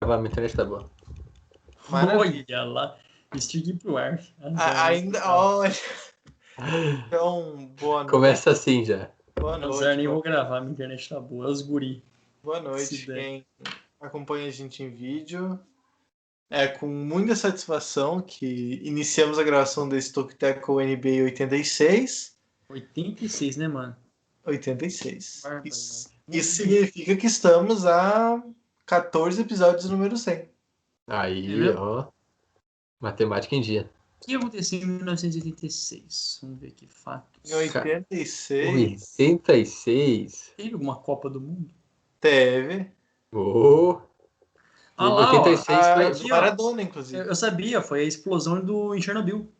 Minha internet tá boa. Maravilha. Olha lá, extingue pro ar. Ainda, olha. Então, boa noite. Começa assim já. Boa Azar, noite. nem vou gravar, minha internet tá boa. É os guri. Boa noite, Se der. quem acompanha a gente em vídeo. É com muita satisfação que iniciamos a gravação desse Talk Tackle NBA 86. 86, né, mano? 86. Barbaridade. Isso significa que estamos a 14 episódios do número 100. Aí, mesmo? ó. Matemática em dia. O que aconteceu em 1986? Vamos ver aqui, fatos. Em 86 86. Teve alguma Copa do Mundo? teve Oh. Ah lá, 86 a foi do aqui, ó. Maradona, inclusive. Eu sabia, foi a explosão em Chernobyl.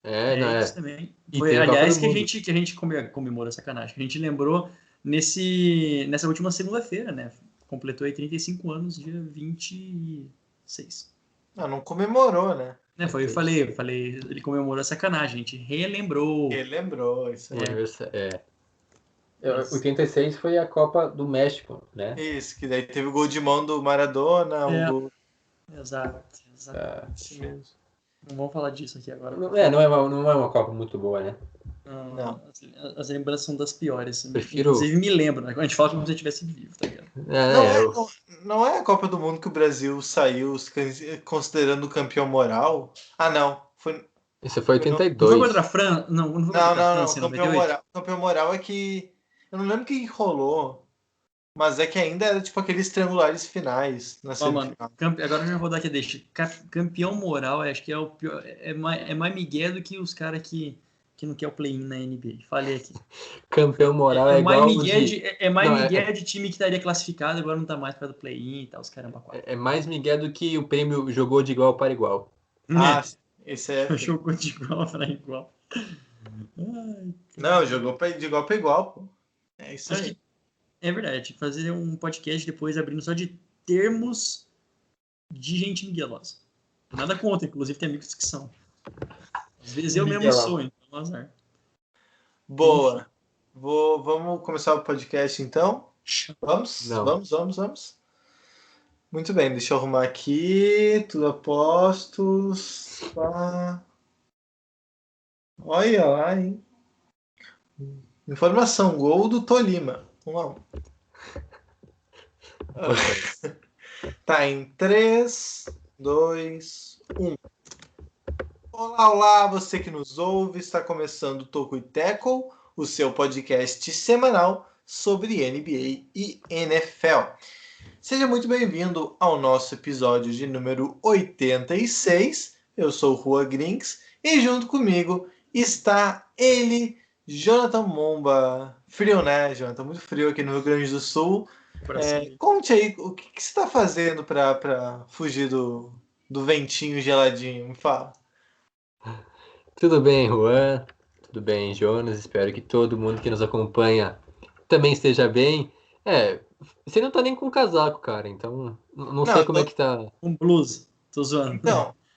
não é. Isso também. E Foi, tem a Copa aliás, do que a Mundo. gente comemorou, sacanagem. Que a gente lembrou nessa última segunda-feira, né? Completou aí 35 anos, dia 26. Não comemorou, né? Né, eu falei, ele comemorou a sacanagem, a gente relembrou. Ele lembrou, isso aí. Mas- 86 foi a Copa do México, né? Isso, que daí teve o gol de mão do Maradona, o gol... Exato. Isso mesmo. Não vamos falar disso aqui agora. Não é uma Copa muito boa, né? Não. As lembranças são das piores. Prefiro- Inclusive me lembro, né? Quando a gente fala como se eu estivesse vivo, tá ligado? Não é a Copa do Mundo que o Brasil saiu considerando campeão moral? Ah, não. Isso foi Não foi 82. contra a França? Não foi contra a França em Campeão 98? moral. Campeão moral é que... Eu não lembro o que rolou, mas é que ainda era tipo aqueles triangulares finais na Ó, mano, semifinal. agora eu já vou dar aqui, deixa. Campeão moral, acho que é o pior. É mais migué do que os caras que não quer o play-in na NBA. Falei aqui. Campeão moral é mais igual migué de... migué de time que estaria classificado, agora não tá mais para do play-in e tal, os caramba quatro. É mais migué do que o prêmio jogou de igual para igual. Ah, esse é... Jogou de igual para igual. Ai, Não, jogou de igual para igual, pô. É isso acho aí. que é verdade. Fazer um podcast depois abrindo só de termos de gente miguelosa. Nada contra, inclusive tem amigos que são. Às vezes eu mesmo sou, então azar. Boa. Vamos começar o podcast então? Vamos? Não. Vamos. Muito bem, deixa eu arrumar aqui. Tudo a postos. Pá. Olha lá, hein? Informação, gol do Tolima. 1-1. Tá em 3, 2, 1. Olá, você que nos ouve. Está começando o Toco e Tackle, o seu podcast semanal sobre NBA e NFL. Seja muito bem-vindo ao nosso episódio de número 86. Eu sou o Rua Grinks e junto comigo está ele, Jonathan Momba. Frio, né, Jonathan? Muito frio aqui no Rio Grande do Sul. Conte aí, o que você está fazendo para fugir do ventinho geladinho? Me fala. Tudo bem, Juan? Tudo bem, Jonas? Espero que todo mundo que nos acompanha também esteja bem. Você não tá nem com casaco, cara, então não sei como é que tá. Com blusa, tô zoando.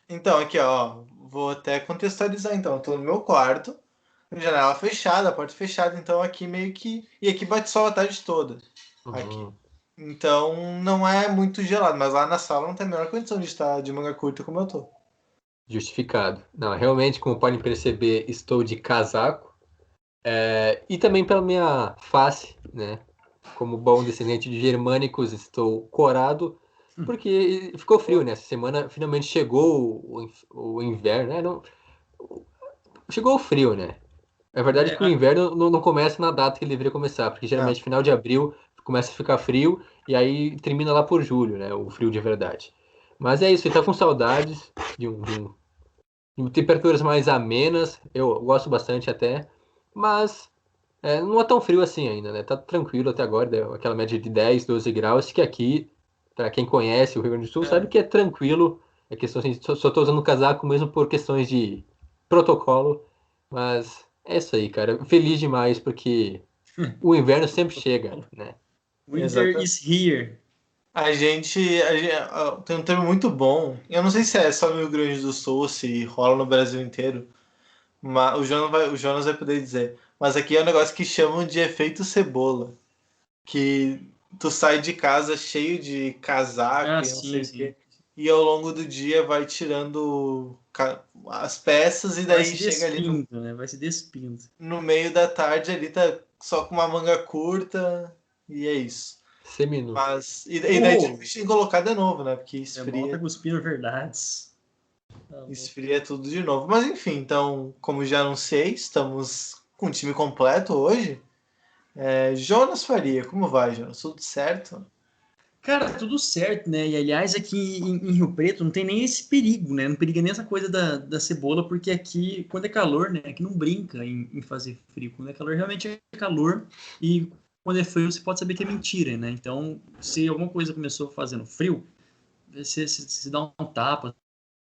Então, aqui, ó, vou até contextualizar, então. Eu tô no meu quarto, janela fechada, a porta fechada, então aqui meio que... E aqui bate sol a tarde toda, aqui. Então, não é muito gelado, mas lá na sala não tem a menor condição de estar de manga curta como eu tô. Justificado. Não, realmente, como podem perceber, estou de casaco. E também pela minha face, né? Como bom descendente de germânicos, estou corado, porque ficou frio, né? Essa semana finalmente chegou o inverno, né? Chegou o frio, né? É verdade que o inverno não começa na data que ele deveria começar, porque geralmente final de abril começa a ficar frio e aí termina lá por julho, né? O frio de verdade. Mas é isso, ele tá com saudades de temperaturas mais amenas, eu gosto bastante até, mas não é tão frio assim ainda, né? Tá tranquilo até agora, deu aquela média de 10, 12 graus, que aqui, para quem conhece o Rio Grande do Sul, sabe que é tranquilo, é questão assim, só tô usando casaco mesmo por questões de protocolo, mas é isso aí, cara. Feliz demais porque o inverno sempre chega, né? Winter is here. A gente tem um termo muito bom. Eu não sei se é só no Rio Grande do Sul, se rola no Brasil inteiro. Mas o Jonas vai poder dizer. Mas aqui é um negócio que chamam de efeito cebola. Que tu sai de casa cheio de casaco e não sei o quê. E ao longo do dia vai tirando as peças e daí chega ali né? Vai se despindo. No meio da tarde ali tá só com uma manga curta e é isso. Seminu. Mas e daí tem que colocar de novo, né? Porque esfria. Tá cuspindo verdades. Esfria tudo de novo. Mas enfim, então, como já anunciei, estamos com o time completo hoje. Jonas Faria, como vai, Jonas? Tudo certo? Cara, tudo certo, né? E aliás, aqui em Rio Preto não tem nem esse perigo, né? Não periga nem essa coisa da cebola, porque aqui, quando é calor, né? Aqui não brinca em fazer frio. Quando é calor, realmente é calor. E quando é frio, você pode saber que é mentira, né? Então, se alguma coisa começou fazendo frio, você dá um tapa,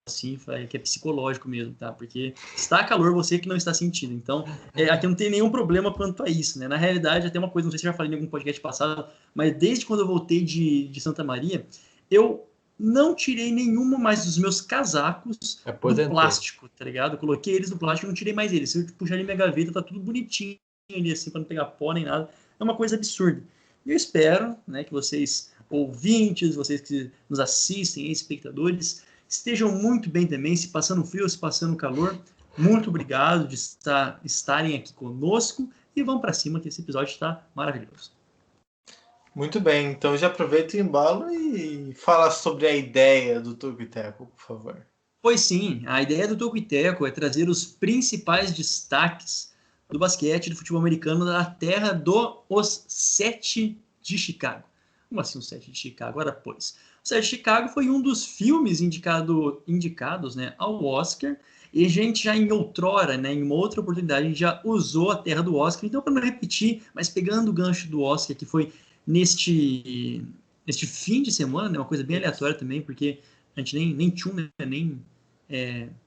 assim, que é psicológico mesmo, tá? Porque está calor, você que não está sentindo. Então, aqui não tem nenhum problema quanto a isso, né? Na realidade, até uma coisa, não sei se eu já falei em algum podcast passado, mas desde quando eu voltei de Santa Maria, eu não tirei nenhuma mais dos meus casacos do plástico, tá ligado? Eu coloquei eles no plástico e não tirei mais eles. Se eu puxar ali minha gaveta, tá tudo bonitinho ali, assim, pra não pegar pó nem nada. É uma coisa absurda. E eu espero, né, que vocês, ouvintes, vocês que nos assistem, espectadores, estejam muito bem também, se passando frio ou se passando calor. Muito obrigado de estarem aqui conosco e vamos para cima que esse episódio está maravilhoso. Muito bem, então já aproveita o embalo e fala sobre a ideia do Toco e Teco, por favor. Pois sim, a ideia do Toco e Teco é trazer os principais destaques do basquete e do futebol americano da terra dos 7 de Chicago. Como assim os 7 de Chicago? Ora, pois. O 7 de Chicago foi um dos filmes indicados, né, ao Oscar, e a gente já em outrora, né, em uma outra oportunidade, a gente já usou a terra do Oscar. Então, para não repetir, mas pegando o gancho do Oscar, que foi neste fim de semana, né, uma coisa bem aleatória também, porque a gente nem tinha, né, nem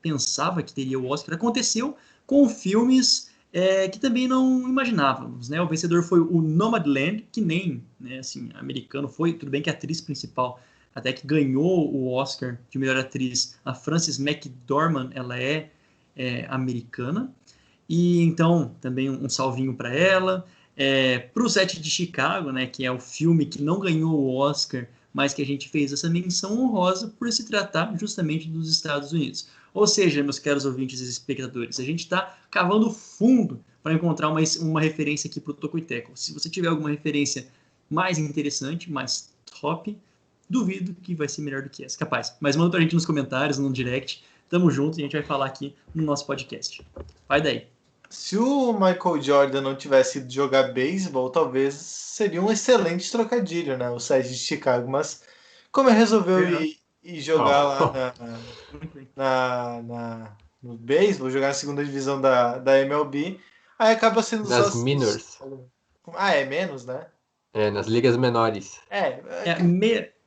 pensava que teria o Oscar. Aconteceu com filmes que também não imaginávamos, né? O vencedor foi o Nomadland, que nem, né, assim, americano foi, tudo bem que a atriz principal até que ganhou o Oscar de melhor atriz, a Frances McDormand, ela é americana, e então também um salvinho para ela. Para o 7 de Chicago, né, que é o filme que não ganhou o Oscar, mas que a gente fez essa menção honrosa por se tratar justamente dos Estados Unidos. Ou seja, meus caros ouvintes e espectadores, a gente está cavando fundo para encontrar uma referência aqui para o Toco e Teco. Se você tiver alguma referência mais interessante, mais top, duvido que vai ser melhor do que essa. Capaz. Mas manda para a gente nos comentários, no direct. Tamo junto e a gente vai falar aqui no nosso podcast. Vai daí. Se o Michael Jordan não tivesse ido jogar beisebol, talvez seria um excelente trocadilho, né? O 7 de Chicago. Mas como ele resolveu ir jogar lá no beisebol, jogar na segunda divisão da MLB, aí acaba sendo nas minors. É menos, né? Nas ligas menores.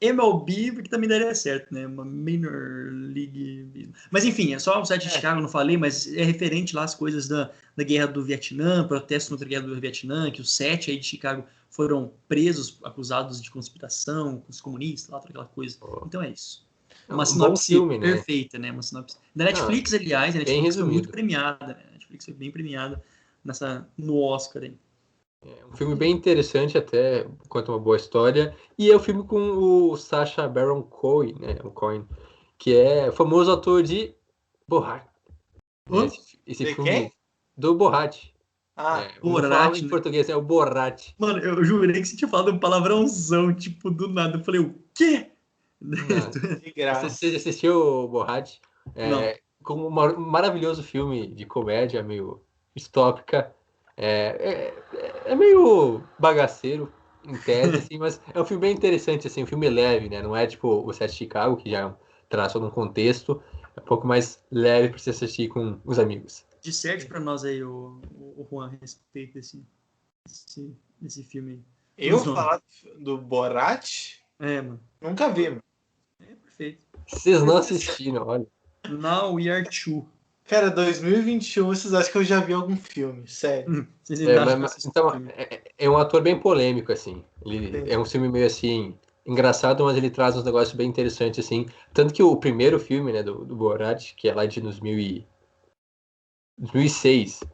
MLB, porque também daria certo, né? Uma Minor League. Mas enfim, é só o 7 de Chicago, não falei, mas é referente lá às coisas da Guerra do Vietnã, protestos contra a Guerra do Vietnã, que os 7 aí de Chicago foram presos, acusados de conspiração com os comunistas, lá, toda aquela coisa. Então é isso. Uma sinopse filme, perfeita, né? Uma sinopse. Da Netflix, aliás, a Netflix foi muito premiada, né? A Netflix foi bem premiada no Oscar aí. É um filme bem interessante até, conta uma boa história. E é um filme com o Sacha Baron Cohen, né? O Cohen, que é famoso ator de Borat. Esse filme quem? do Borat. Borat, em português, é o Borat. Mano, eu jurei que você tinha falado um palavrãozão, tipo, do nada. Eu falei, o quê? De graça. Você assistiu o Borat? Não. Com um maravilhoso filme de comédia, meio distópica. É meio bagaceiro, em tese, assim, mas é um filme bem interessante, assim, um filme leve, né? Não é tipo o 7 de Chicago, que já traz todo um contexto, é um pouco mais leve para você assistir com os amigos. Disserte pra nós aí, o Juan, a respeito desse filme. Eu falar do Borat? Mano. Nunca vi, mano. Perfeito. Vocês não assistiram, olha. Now we are two. Cara, 2021, vocês acham que eu já vi algum filme? Sério. É um ator bem polêmico, assim. Ele é um filme meio assim, engraçado, mas ele traz uns negócios bem interessantes, assim. Tanto que o primeiro filme, né, do Borat, que é lá de 2006,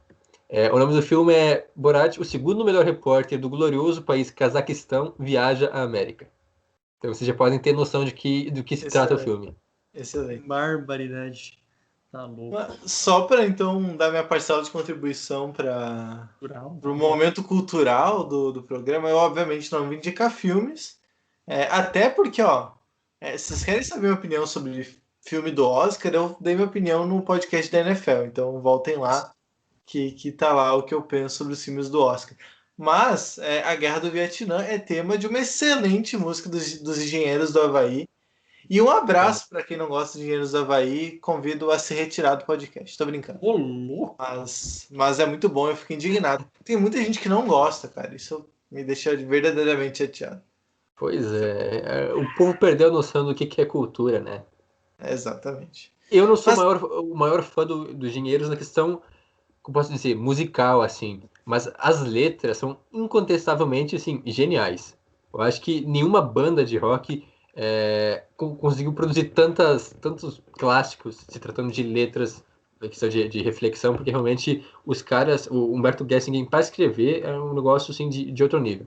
O nome do filme é Borat, o segundo melhor repórter do glorioso país Cazaquistão, viaja à América. Então vocês já podem ter noção do que se trata o filme. Excelente. Barbaridade. Tá louco. Só para então dar minha parcela de contribuição para o momento cultural do programa, eu obviamente não vou indicar filmes, até porque, se vocês querem saber minha opinião sobre filme do Oscar, eu dei minha opinião no podcast da NFL, então voltem lá, que tá lá o que eu penso sobre os filmes do Oscar. Mas a Guerra do Vietnã é tema de uma excelente música dos Engenheiros do Havaí. E um abraço para quem não gosta de Engenheiros do Havaí, convido a se retirar do podcast. Tô brincando. Ô, louco! Mas é muito bom, eu fico indignado. Tem muita gente que não gosta, cara. Isso me deixa verdadeiramente chateado. Pois é. O povo perdeu a noção do que é cultura, né? Exatamente. Eu não sou o maior fã dos Engenheiros na questão, como posso dizer, musical, assim. Mas as letras são incontestavelmente, assim, geniais. Eu acho que nenhuma banda de rock conseguiu produzir tantos clássicos, se tratando de letras, questão de reflexão, porque realmente os caras, o Humberto Gessinger, para escrever, é um negócio, assim, de outro nível.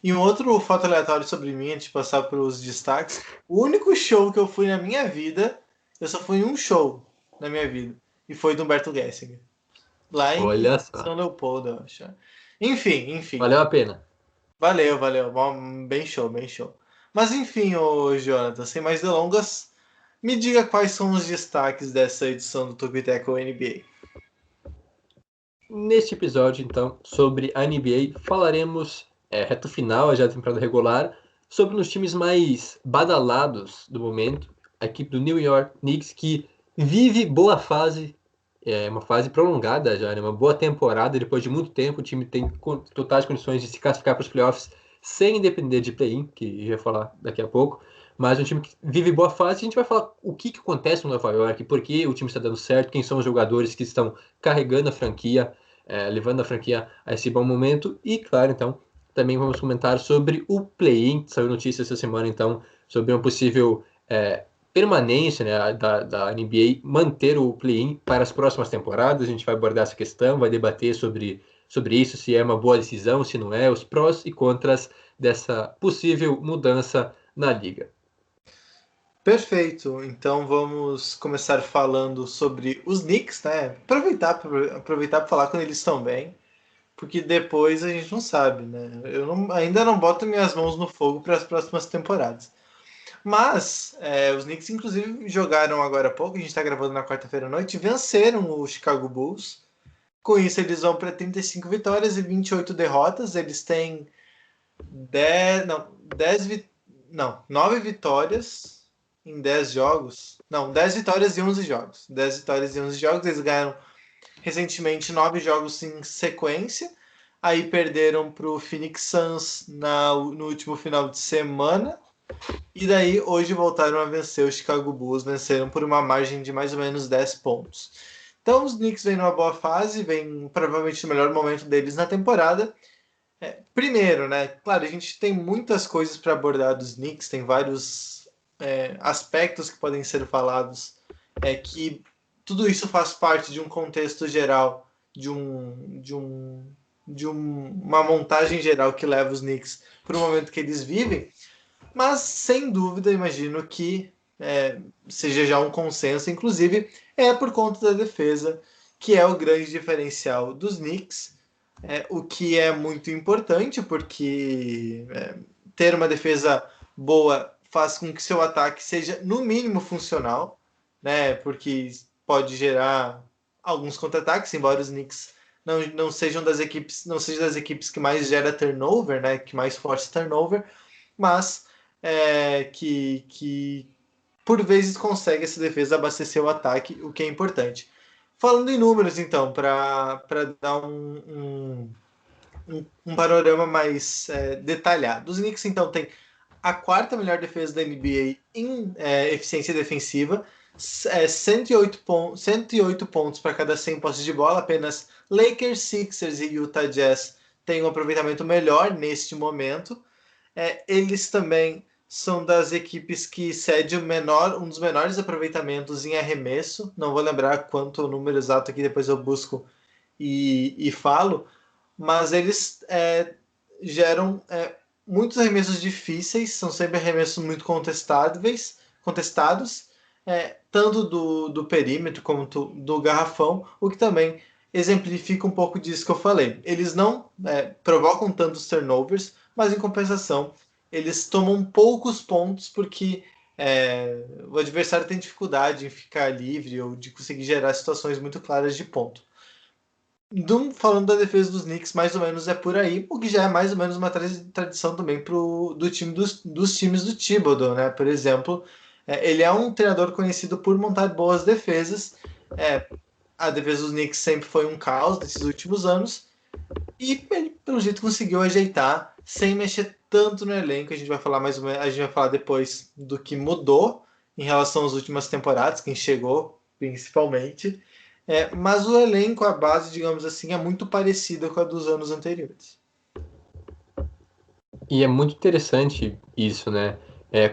E um outro fato aleatório sobre mim, antes de passar para os destaques, o único show que eu fui na minha vida, eu só fui em um show na minha vida, e foi do Humberto Gessinger. Lá em São Leopoldo, eu acho. Enfim. Valeu a pena. Valeu. Bem show. Mas enfim, ô Jonathan, sem mais delongas, me diga quais são os destaques dessa edição do Toco e Teco NBA. Neste episódio, então, sobre a NBA, falaremos, reta final já da temporada regular, sobre os times mais badalados do momento, a equipe do New York Knicks, que vive boa fase, uma fase prolongada já, né? Uma boa temporada, depois de muito tempo, o time tem totais condições de se classificar para os playoffs sem depender de play-in, que eu ia falar daqui a pouco, mas um time que vive boa fase. A gente vai falar o que acontece no Nova York, por que o time está dando certo, quem são os jogadores que estão carregando a franquia, levando a franquia a esse bom momento, e claro, então, também vamos comentar sobre o play-in, saiu notícia essa semana, então, sobre uma possível permanência, né, da NBA manter o play-in para as próximas temporadas. A gente vai abordar essa questão, vai debater sobre isso, se é uma boa decisão, se não é, os prós e contras dessa possível mudança na liga. Perfeito, então vamos começar falando sobre os Knicks, né? Aproveitar para falar quando eles estão bem, porque depois a gente não sabe, né? Ainda não boto minhas mãos no fogo para as próximas temporadas. Mas os Knicks, inclusive, jogaram agora há pouco, a gente está gravando na quarta-feira à noite, e venceram o Chicago Bulls. Com isso, eles vão para 35 vitórias e 28 derrotas. Eles têm 9 vitórias em 10 jogos. Não, 10 vitórias e 11 jogos. 10 vitórias e 11 jogos. Eles ganharam recentemente 9 jogos em sequência. Aí perderam para o Phoenix Suns no último final de semana. E daí, hoje voltaram a vencer o Chicago Bulls, venceram por uma margem de mais ou menos 10 pontos. Então, os Knicks vêm numa boa fase, vêm provavelmente no melhor momento deles na temporada. Primeiro, né? Claro, a gente tem muitas coisas para abordar dos Knicks, tem vários aspectos que podem ser falados, que tudo isso faz parte de um contexto geral, de uma montagem geral que leva os Knicks para o momento que eles vivem. Mas, sem dúvida, imagino que seja já um consenso, inclusive, por conta da defesa, que é o grande diferencial dos Knicks, o que é muito importante, porque ter uma defesa boa faz com que seu ataque seja, no mínimo, funcional, né? Porque pode gerar alguns contra-ataques, embora os Knicks não sejam das equipes que mais gera turnover, né? Que mais força turnover, mas que por vezes consegue essa defesa abastecer o ataque, o que é importante. Falando em números, então, para dar um panorama mais detalhado. Os Knicks, então, tem a quarta melhor defesa da NBA em eficiência defensiva, 108 pontos para cada 100 posses de bola. Apenas Lakers, Sixers e Utah Jazz têm um aproveitamento melhor neste momento. Eles também são das equipes que cede um dos menores aproveitamentos em arremesso. Não vou lembrar quanto o número exato aqui, depois eu busco e falo, mas eles geram muitos arremessos difíceis, são sempre arremessos muito contestados, tanto do perímetro como do garrafão, o que também exemplifica um pouco disso que eu falei. Eles não provocam tantos turnovers, mas em compensação, eles tomam poucos pontos porque o adversário tem dificuldade em ficar livre ou de conseguir gerar situações muito claras de ponto. Falando da defesa dos Knicks, mais ou menos é por aí, o que já é mais ou menos uma tradição também dos times do Thibodeau, né? Por exemplo, ele é um treinador conhecido por montar boas defesas. A defesa dos Knicks sempre foi um caos nesses últimos anos, e ele, pelo jeito, conseguiu ajeitar sem mexer tanto no elenco. A gente vai falar depois do que mudou em relação às últimas temporadas, quem chegou principalmente. Mas o elenco, a base, digamos assim, é muito parecida com a dos anos anteriores. E é muito interessante isso, né?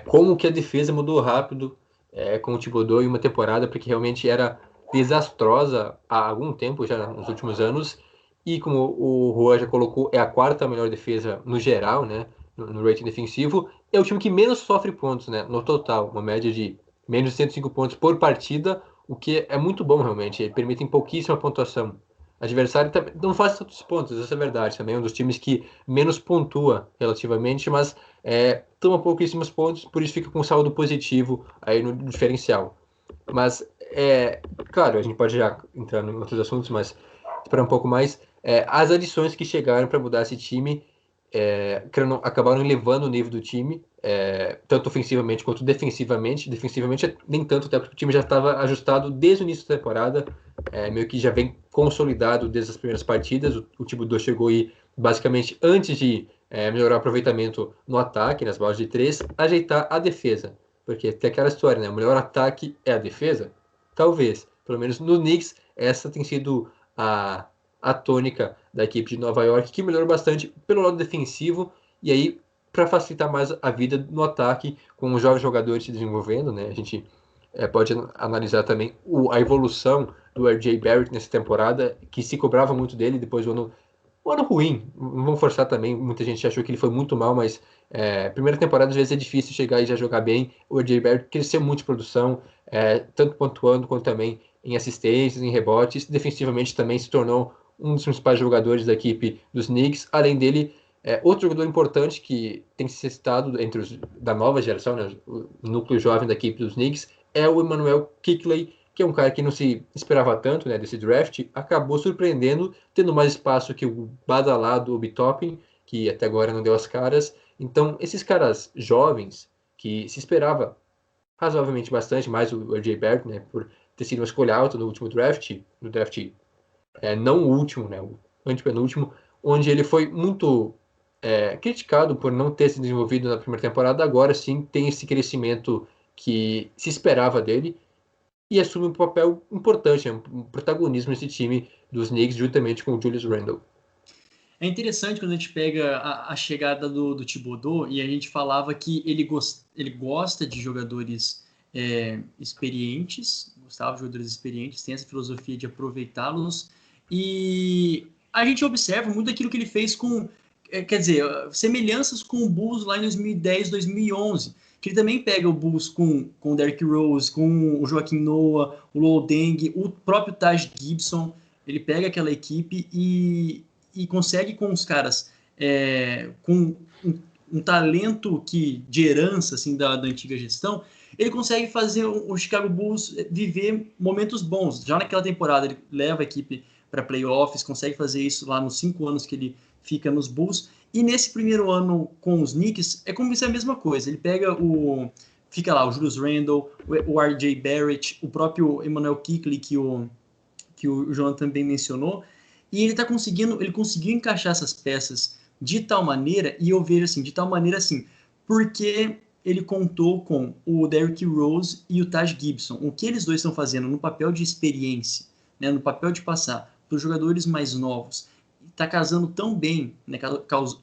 Como que a defesa mudou rápido com o Thibodeau em uma temporada, porque realmente era desastrosa há algum tempo, já nos últimos anos. E como o Juan já colocou, é a quarta melhor defesa no geral, né? No rating defensivo. É o time que menos sofre pontos, né? No total, uma média de menos de 105 pontos por partida, o que é muito bom realmente. Ele permite pouquíssima pontuação. O adversário também não faz tantos pontos, essa é a verdade. Também é um dos times que menos pontua relativamente, mas toma pouquíssimos pontos, por isso fica com um saldo positivo aí no diferencial. Mas, claro, a gente pode já entrar em outros assuntos, mas para um pouco mais, as adições que chegaram para mudar esse time acabaram elevando o nível do time, tanto ofensivamente quanto defensivamente. Defensivamente, nem tanto, até porque o time já estava ajustado desde o início da temporada, meio que já vem consolidado desde as primeiras partidas. O Thibodeau chegou aí, basicamente, antes de melhorar o aproveitamento no ataque, nas bolas de três, ajeitar a defesa. Porque tem aquela história, né? O melhor ataque é a defesa? Talvez. Pelo menos no Knicks, essa tem sido a tônica da equipe de Nova York, que melhorou bastante pelo lado defensivo, e aí para facilitar mais a vida no ataque, com os jovens jogadores se desenvolvendo, né? A gente pode analisar também a evolução do R.J. Barrett nessa temporada, que se cobrava muito dele depois do ano ruim. Não vamos forçar também, muita gente achou que ele foi muito mal, mas primeira temporada às vezes é difícil chegar e já jogar bem. O R.J. Barrett cresceu muito de produção, tanto pontuando quanto também em assistências, em rebotes. Defensivamente também se tornou um dos principais jogadores da equipe dos Knicks. Além dele, outro jogador importante que tem se citado da nova geração, né, o núcleo jovem da equipe dos Knicks, é o Emmanuel Quickley, que é um cara que não se esperava tanto, né, desse draft, acabou surpreendendo, tendo mais espaço que o badalado Obi Toppin, que até agora não deu as caras. Então, esses caras jovens, que se esperava razoavelmente bastante, mais o R.J. Barrett, né, por ter sido uma escolha alta no último draft, no draft não o último, né, o antepenúltimo, onde ele foi muito criticado por não ter se desenvolvido na primeira temporada. Agora sim tem esse crescimento que se esperava dele e assume um papel importante, um protagonismo nesse time dos Knicks, juntamente com o Julius Randle. É interessante quando a gente pega a chegada do Thibodeau e a gente falava que ele gosta de jogadores experientes, gostava de jogadores experientes, tem essa filosofia de aproveitá-los, e a gente observa muito aquilo que ele fez quer dizer, semelhanças com o Bulls lá em 2010, 2011, que ele também pega o Bulls com o Derrick Rose, com o Joakim Noah, o Luol Deng, o próprio Taj Gibson. Ele pega aquela equipe e consegue com os caras com um talento de herança assim, da antiga gestão, ele consegue fazer o Chicago Bulls viver momentos bons. Já naquela temporada ele leva a equipe para playoffs, consegue fazer isso lá nos 5 anos que ele fica nos Bulls, e nesse primeiro ano com os Knicks é como se é a mesma coisa. Ele pega fica lá o Julius Randle, o R.J. Barrett, o próprio Emmanuel Quickley que o João também mencionou, e ele conseguiu encaixar essas peças de tal maneira, e eu vejo assim, de tal maneira assim, porque ele contou com o Derrick Rose e o Taj Gibson. O que eles dois estão fazendo no papel de experiência, né, no papel de passar para os jogadores mais novos, está casando tão bem, né,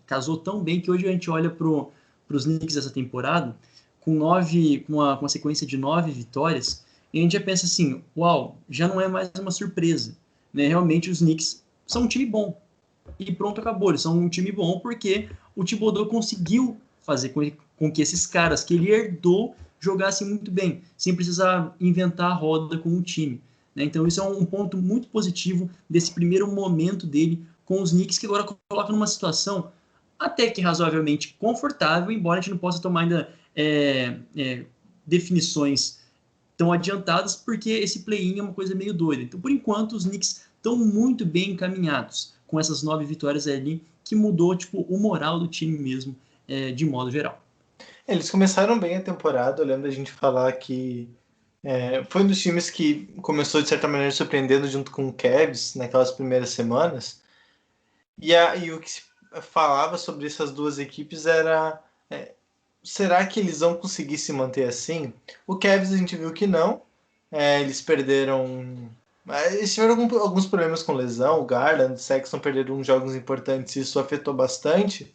casou tão bem que hoje a gente olha para os Knicks dessa temporada com uma sequência de 9 vitórias, e a gente já pensa assim, uau, já não é mais uma surpresa, né? Realmente os Knicks são um time bom. E pronto, acabou. Eles são um time bom porque o Thibodeau conseguiu fazer com que esses caras que ele herdou jogassem muito bem, sem precisar inventar a roda com o time. Né? Então isso é um ponto muito positivo desse primeiro momento dele com os Knicks, que agora coloca numa situação até que razoavelmente confortável, embora a gente não possa tomar ainda definições tão adiantadas, porque esse play-in é uma coisa meio doida. Então, por enquanto, os Knicks estão muito bem encaminhados com essas 9 vitórias ali, que mudou tipo, o moral do time mesmo, de modo geral. Eles começaram bem a temporada, eu lembro da gente falar que foi um dos times que começou, de certa maneira, surpreendendo junto com o Cavs naquelas primeiras semanas. E o que se falava sobre essas duas equipes era... será que eles vão conseguir se manter assim? O Cavs a gente viu que não. Eles perderam... Eles tiveram alguns problemas com lesão. O Garland, o Sexton perderam uns jogos importantes e isso afetou bastante.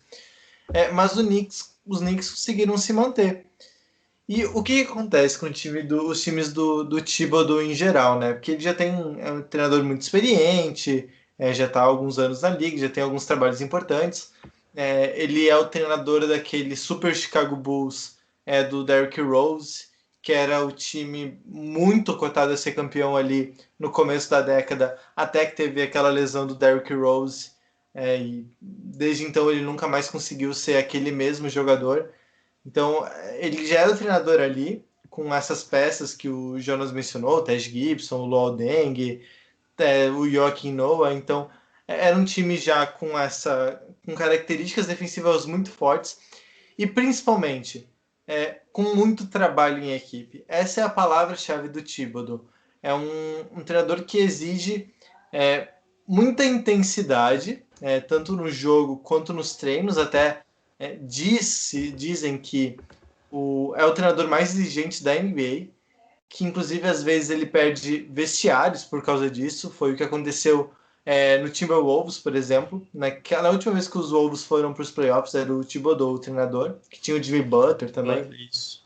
Mas os Knicks conseguiram se manter. E o que acontece com os times do Thibodeau em geral, né? Porque ele já é um treinador muito experiente, já está há alguns anos na liga, já tem alguns trabalhos importantes. Ele é o treinador daquele Super Chicago Bulls do Derrick Rose, que era o time muito cotado a ser campeão ali no começo da década, até que teve aquela lesão do Derrick Rose. E desde então ele nunca mais conseguiu ser aquele mesmo jogador. Então ele já era o treinador ali, com essas peças que o Jonas mencionou, o Taj Gibson, o Luol Deng, o Joakim Noah. Então era um time já com características defensivas muito fortes e principalmente com muito trabalho em equipe. Essa é a palavra-chave do Thibodeau. É um treinador que exige muita intensidade, tanto no jogo quanto nos treinos. Até dizem que é o treinador mais exigente da NBA, que inclusive às vezes ele perde vestiários por causa disso. Foi o que aconteceu no Timberwolves, por exemplo. Na última vez que os Wolves foram para os playoffs, era o Thibodeau, o treinador, que tinha o Jimmy Butler também. Isso.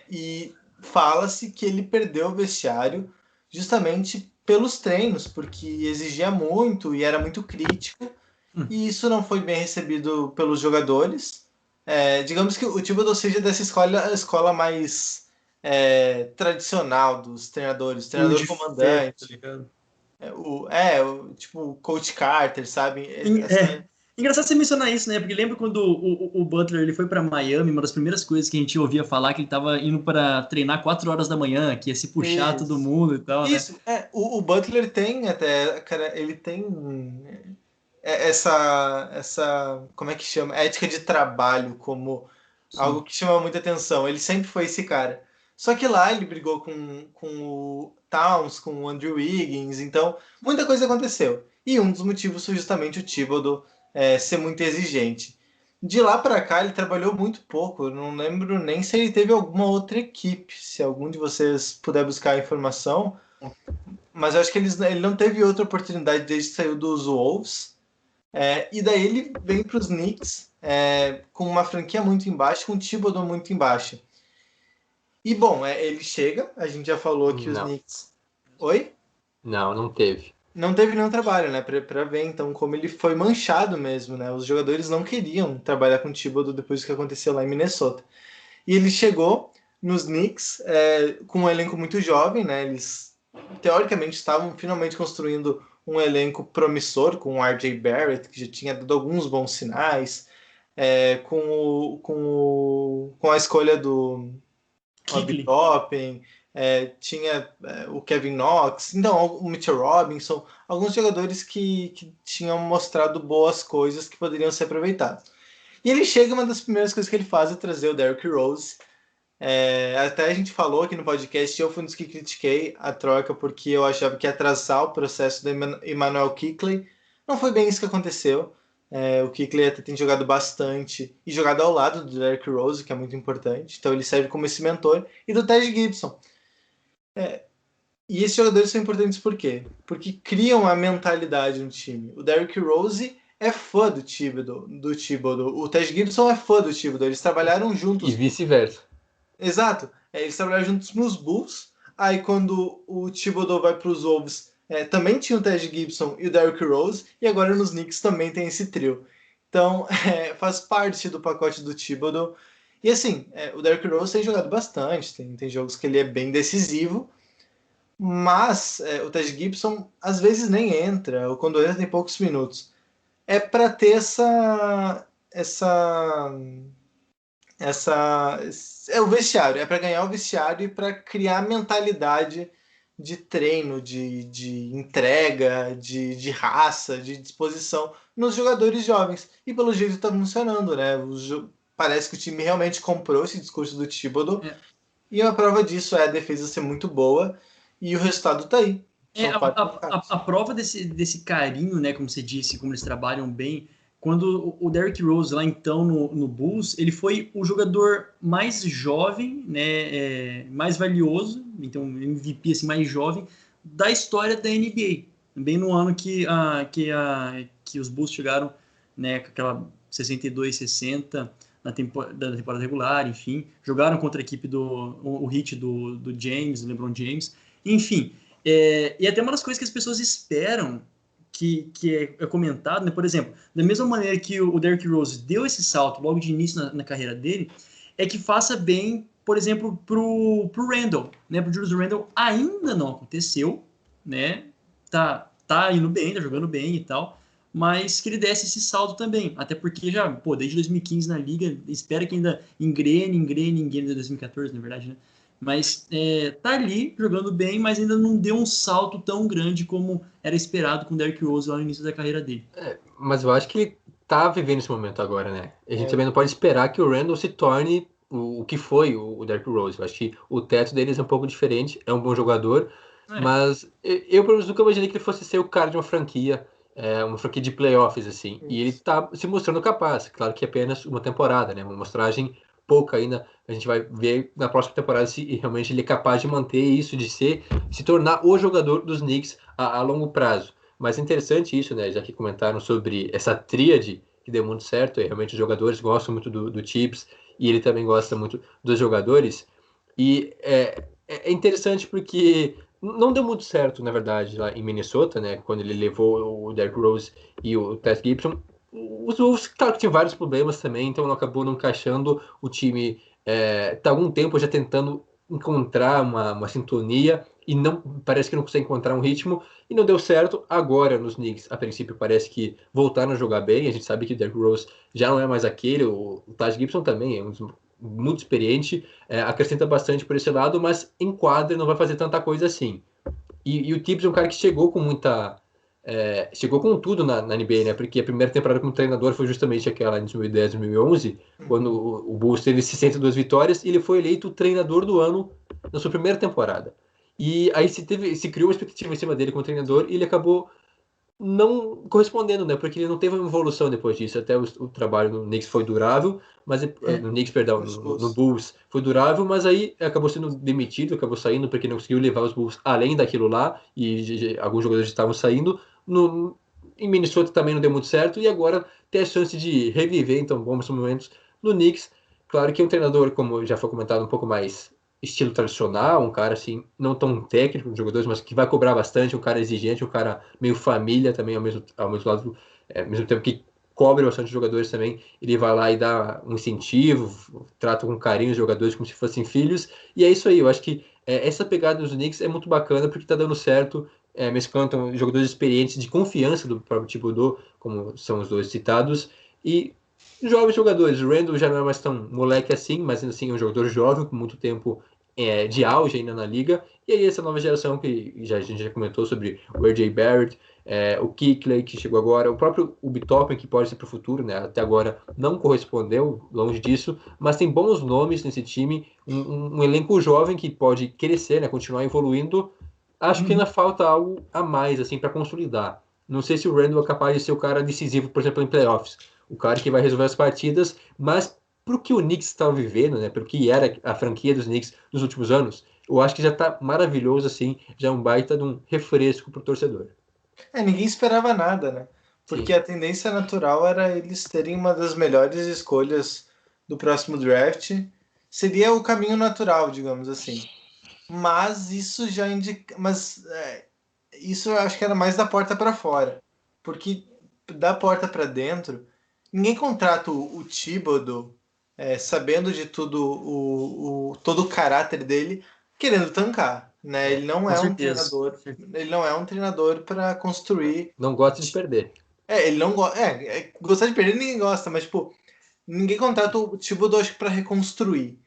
E fala-se que ele perdeu o vestiário justamente pelos treinos, porque exigia muito e era muito crítico, e isso não foi bem recebido pelos jogadores. Digamos que o Thibodeau seja dessa escola mais tradicional dos treinadores, treinador comandante. Tipo o Coach Carter, sabe? Engraçado você mencionar isso, né? Porque lembra quando o Butler ele foi para Miami, uma das primeiras coisas que a gente ouvia falar que ele estava indo para treinar 4 horas da manhã, que ia se puxar todo mundo e tal, isso, né? O Butler tem até, cara, ele tem essa, como é que chama? Ética de trabalho como algo que chama muita atenção. Ele sempre foi esse cara. Só que lá ele brigou com o Towns, com o Andrew Wiggins, então muita coisa aconteceu. E um dos motivos foi justamente o Thibodeau ser muito exigente. De lá para cá ele trabalhou muito pouco. Eu não lembro nem se ele teve alguma outra equipe. Se algum de vocês puder buscar a informação. Mas eu acho que ele não teve outra oportunidade desde que saiu dos Wolves. E daí ele vem para os Knicks com uma franquia muito embaixo, com o Thibodeau muito embaixo. E bom, ele chega, a gente já falou que os Knicks... Oi? Não teve. Não teve nenhum trabalho, né, para ver então como ele foi manchado mesmo, né? Os jogadores não queriam trabalhar com o Thibodeau depois do que aconteceu lá em Minnesota. E ele chegou nos Knicks com um elenco muito jovem, né? Eles teoricamente estavam finalmente construindo um elenco promissor com o R.J. Barrett, que já tinha dado alguns bons sinais, com a escolha do Obi Toppin, tinha o Kevin Knox, então o Mitchell Robinson, alguns jogadores que tinham mostrado boas coisas que poderiam ser aproveitadas. E ele chega, uma das primeiras coisas que ele faz é trazer o Derrick Rose. Até a gente falou aqui no podcast, eu fui um dos que critiquei a troca porque eu achava que ia atrasar o processo do Emmanuel Quickley. Não foi bem isso que aconteceu. O Quickley até tem jogado bastante e jogado ao lado do Derrick Rose, que é muito importante. Então ele serve como esse mentor. E do Taj Gibson. E esses jogadores são importantes por quê? Porque criam a mentalidade no time. O Derrick Rose é fã do Thibodeau. O Taj Gibson é fã do Thibodeau. Eles trabalharam juntos. E vice-versa. Exato. Eles trabalharam juntos nos Bulls. Aí quando o Thibodeau vai para os Wolves, também tinha o Taj Gibson e o Derrick Rose, e agora nos Knicks também tem esse trio. Então, faz parte do pacote do Thibodeau. E assim, o Derrick Rose tem jogado bastante, tem jogos que ele é bem decisivo, mas o Taj Gibson às vezes nem entra, ou quando entra tem poucos minutos. É para ter o vestiário, é para ganhar o vestiário e para criar mentalidade de treino, de entrega, de raça, de disposição nos jogadores jovens. E pelo jeito está funcionando, né? Parece que o time realmente comprou esse discurso do Thibodeau. E uma prova disso é a defesa ser muito boa e o resultado está aí. A prova desse carinho, né, como você disse, como eles trabalham bem, quando o Derrick Rose, lá então no Bulls, ele foi o jogador mais jovem, né, mais valioso, então MVP assim, mais jovem, da história da NBA. Bem no ano que os Bulls chegaram, né, com aquela 62-60 da temporada regular, enfim, jogaram contra a equipe o Heat do James, do LeBron James, enfim. E até uma das coisas que as pessoas esperam que é comentado, né? Por exemplo, da mesma maneira que o Derrick Rose deu esse salto logo de início na carreira dele, é que faça bem, por exemplo, pro Randall, né? Pro Julius Randle ainda não aconteceu, né? Tá indo bem, tá jogando bem e tal, mas que ele desse esse salto também, até porque já, desde 2015 na liga, espera que ainda engrene desde 2014, na verdade, né? Mas tá ali jogando bem, mas ainda não deu um salto tão grande como era esperado com o Derrick Rose lá no início da carreira dele. Mas eu acho que ele tá vivendo esse momento agora, né? A gente também não pode esperar que o Randall se torne o que foi o Derrick Rose. Eu acho que o teto deles é um pouco diferente, é um bom jogador, mas eu, pelo menos, nunca imaginei que ele fosse ser o cara de uma franquia de playoffs, assim. Isso. E ele tá se mostrando capaz. Claro que é apenas uma temporada, né? Uma amostragem pouca ainda. A gente vai ver na próxima temporada se realmente ele é capaz de manter isso, de se tornar o jogador dos Knicks a longo prazo. Mas é interessante isso, né? Já que comentaram sobre essa tríade que deu muito certo, e realmente os jogadores gostam muito do Tibbs e ele também gosta muito dos jogadores. E é interessante porque não deu muito certo, na verdade, lá em Minnesota, né? Quando ele levou o Derrick Rose e o Taj Gibson. Os Wolves, claro que tinha vários problemas também, então acabou não encaixando o time. Tá há algum tempo já tentando encontrar uma sintonia e parece que não consegue encontrar um ritmo e não deu certo. Agora nos Knicks, a princípio, parece que voltaram a jogar bem. A gente sabe que o Derrick Rose já não é mais aquele, o Taj Gibson também é muito experiente, acrescenta bastante por esse lado, mas em quadra não vai fazer tanta coisa assim. E o Tibbs é um cara que chegou com chegou com tudo na NBA, né? Porque a primeira temporada como treinador foi justamente aquela em 2010, 2011, quando o Bulls teve 62 vitórias e ele foi eleito o treinador do ano na sua primeira temporada. E aí se criou uma expectativa em cima dele como treinador e ele acabou não correspondendo, né? Porque ele não teve uma evolução depois disso. Até o trabalho no Knicks foi durável, mas no Knicks, perdão, no Bulls foi durável, mas aí acabou sendo demitido, acabou saindo porque não conseguiu levar os Bulls além daquilo lá e alguns jogadores estavam saindo. Em Minnesota também não deu muito certo e agora tem a chance de reviver, então, bons momentos no Knicks. Claro que um treinador, como já foi comentado, um pouco mais estilo tradicional, um cara assim, não tão técnico dos jogadores, mas que vai cobrar bastante, um cara exigente, um cara meio família também, ao mesmo lado, ao mesmo tempo que cobre bastante os jogadores também, ele vai lá e dá um incentivo, trata com carinho os jogadores como se fossem filhos, e é isso aí, eu acho que essa pegada dos Knicks é muito bacana porque tá dando certo, mesclando jogadores experientes de confiança do próprio Thibodeau, como são os dois citados, e jovens jogadores. O Randall já não é mais tão moleque assim, mas ainda assim é um jogador jovem, com muito tempo de auge ainda na liga. E aí essa nova geração que a gente já comentou sobre o R.J. Barrett, o Quickley, que chegou agora, o próprio Obi Toppin, que pode ser para o futuro, né? Até agora não correspondeu, longe disso, mas tem bons nomes nesse time, um elenco jovem que pode crescer, né? Continuar evoluindo. Acho que ainda falta algo a mais assim para consolidar. Não sei se o Randall é capaz de ser o cara decisivo, por exemplo, em playoffs. O cara que vai resolver as partidas, mas pro que o Knicks está vivendo, né? Pro que era a franquia dos Knicks nos últimos anos, eu acho que já tá maravilhoso, assim, já é um baita de um refresco pro torcedor. Ninguém esperava nada, né? Porque Sim. a tendência natural era eles terem uma das melhores escolhas do próximo draft. Seria o caminho natural, digamos assim. Mas isso já indica. isso eu acho que era mais da porta para fora. Porque da porta para dentro, ninguém contrata o Thibodeau sabendo de tudo, todo o caráter dele, querendo tancar, né? Com certeza. Ele não é um treinador para construir. Não gosta de perder. Ele não gosta. Gostar de perder ninguém gosta, mas, tipo, ninguém contrata o Thibodeau, acho que para reconstruir.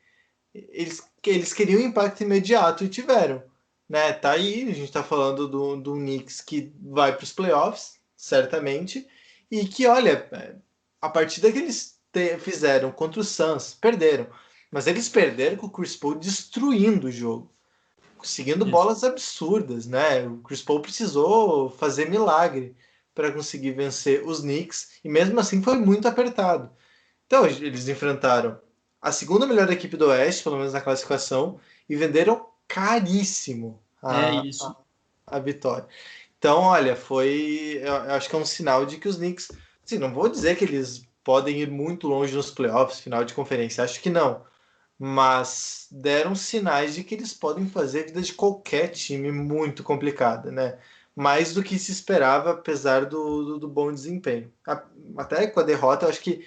Eles queriam impacto imediato e tiveram. Né? Tá aí, a gente tá falando do Knicks que vai para os playoffs, certamente, e que, olha, a partida que eles fizeram contra o Suns, perderam. Mas eles perderam com o Chris Paul destruindo o jogo, conseguindo Isso. bolas absurdas, né? O Chris Paul precisou fazer milagre para conseguir vencer os Knicks, e mesmo assim foi muito apertado. Então, eles enfrentaram a segunda melhor equipe do Oeste, pelo menos na classificação, e venderam caríssimo É isso. a vitória. Então, olha, eu acho que é um sinal de que os Knicks, assim, não vou dizer que eles podem ir muito longe nos playoffs, final de conferência, acho que não. Mas deram sinais de que eles podem fazer a vida de qualquer time muito complicada, né? Mais do que se esperava, apesar do bom desempenho. Até com a derrota, eu acho que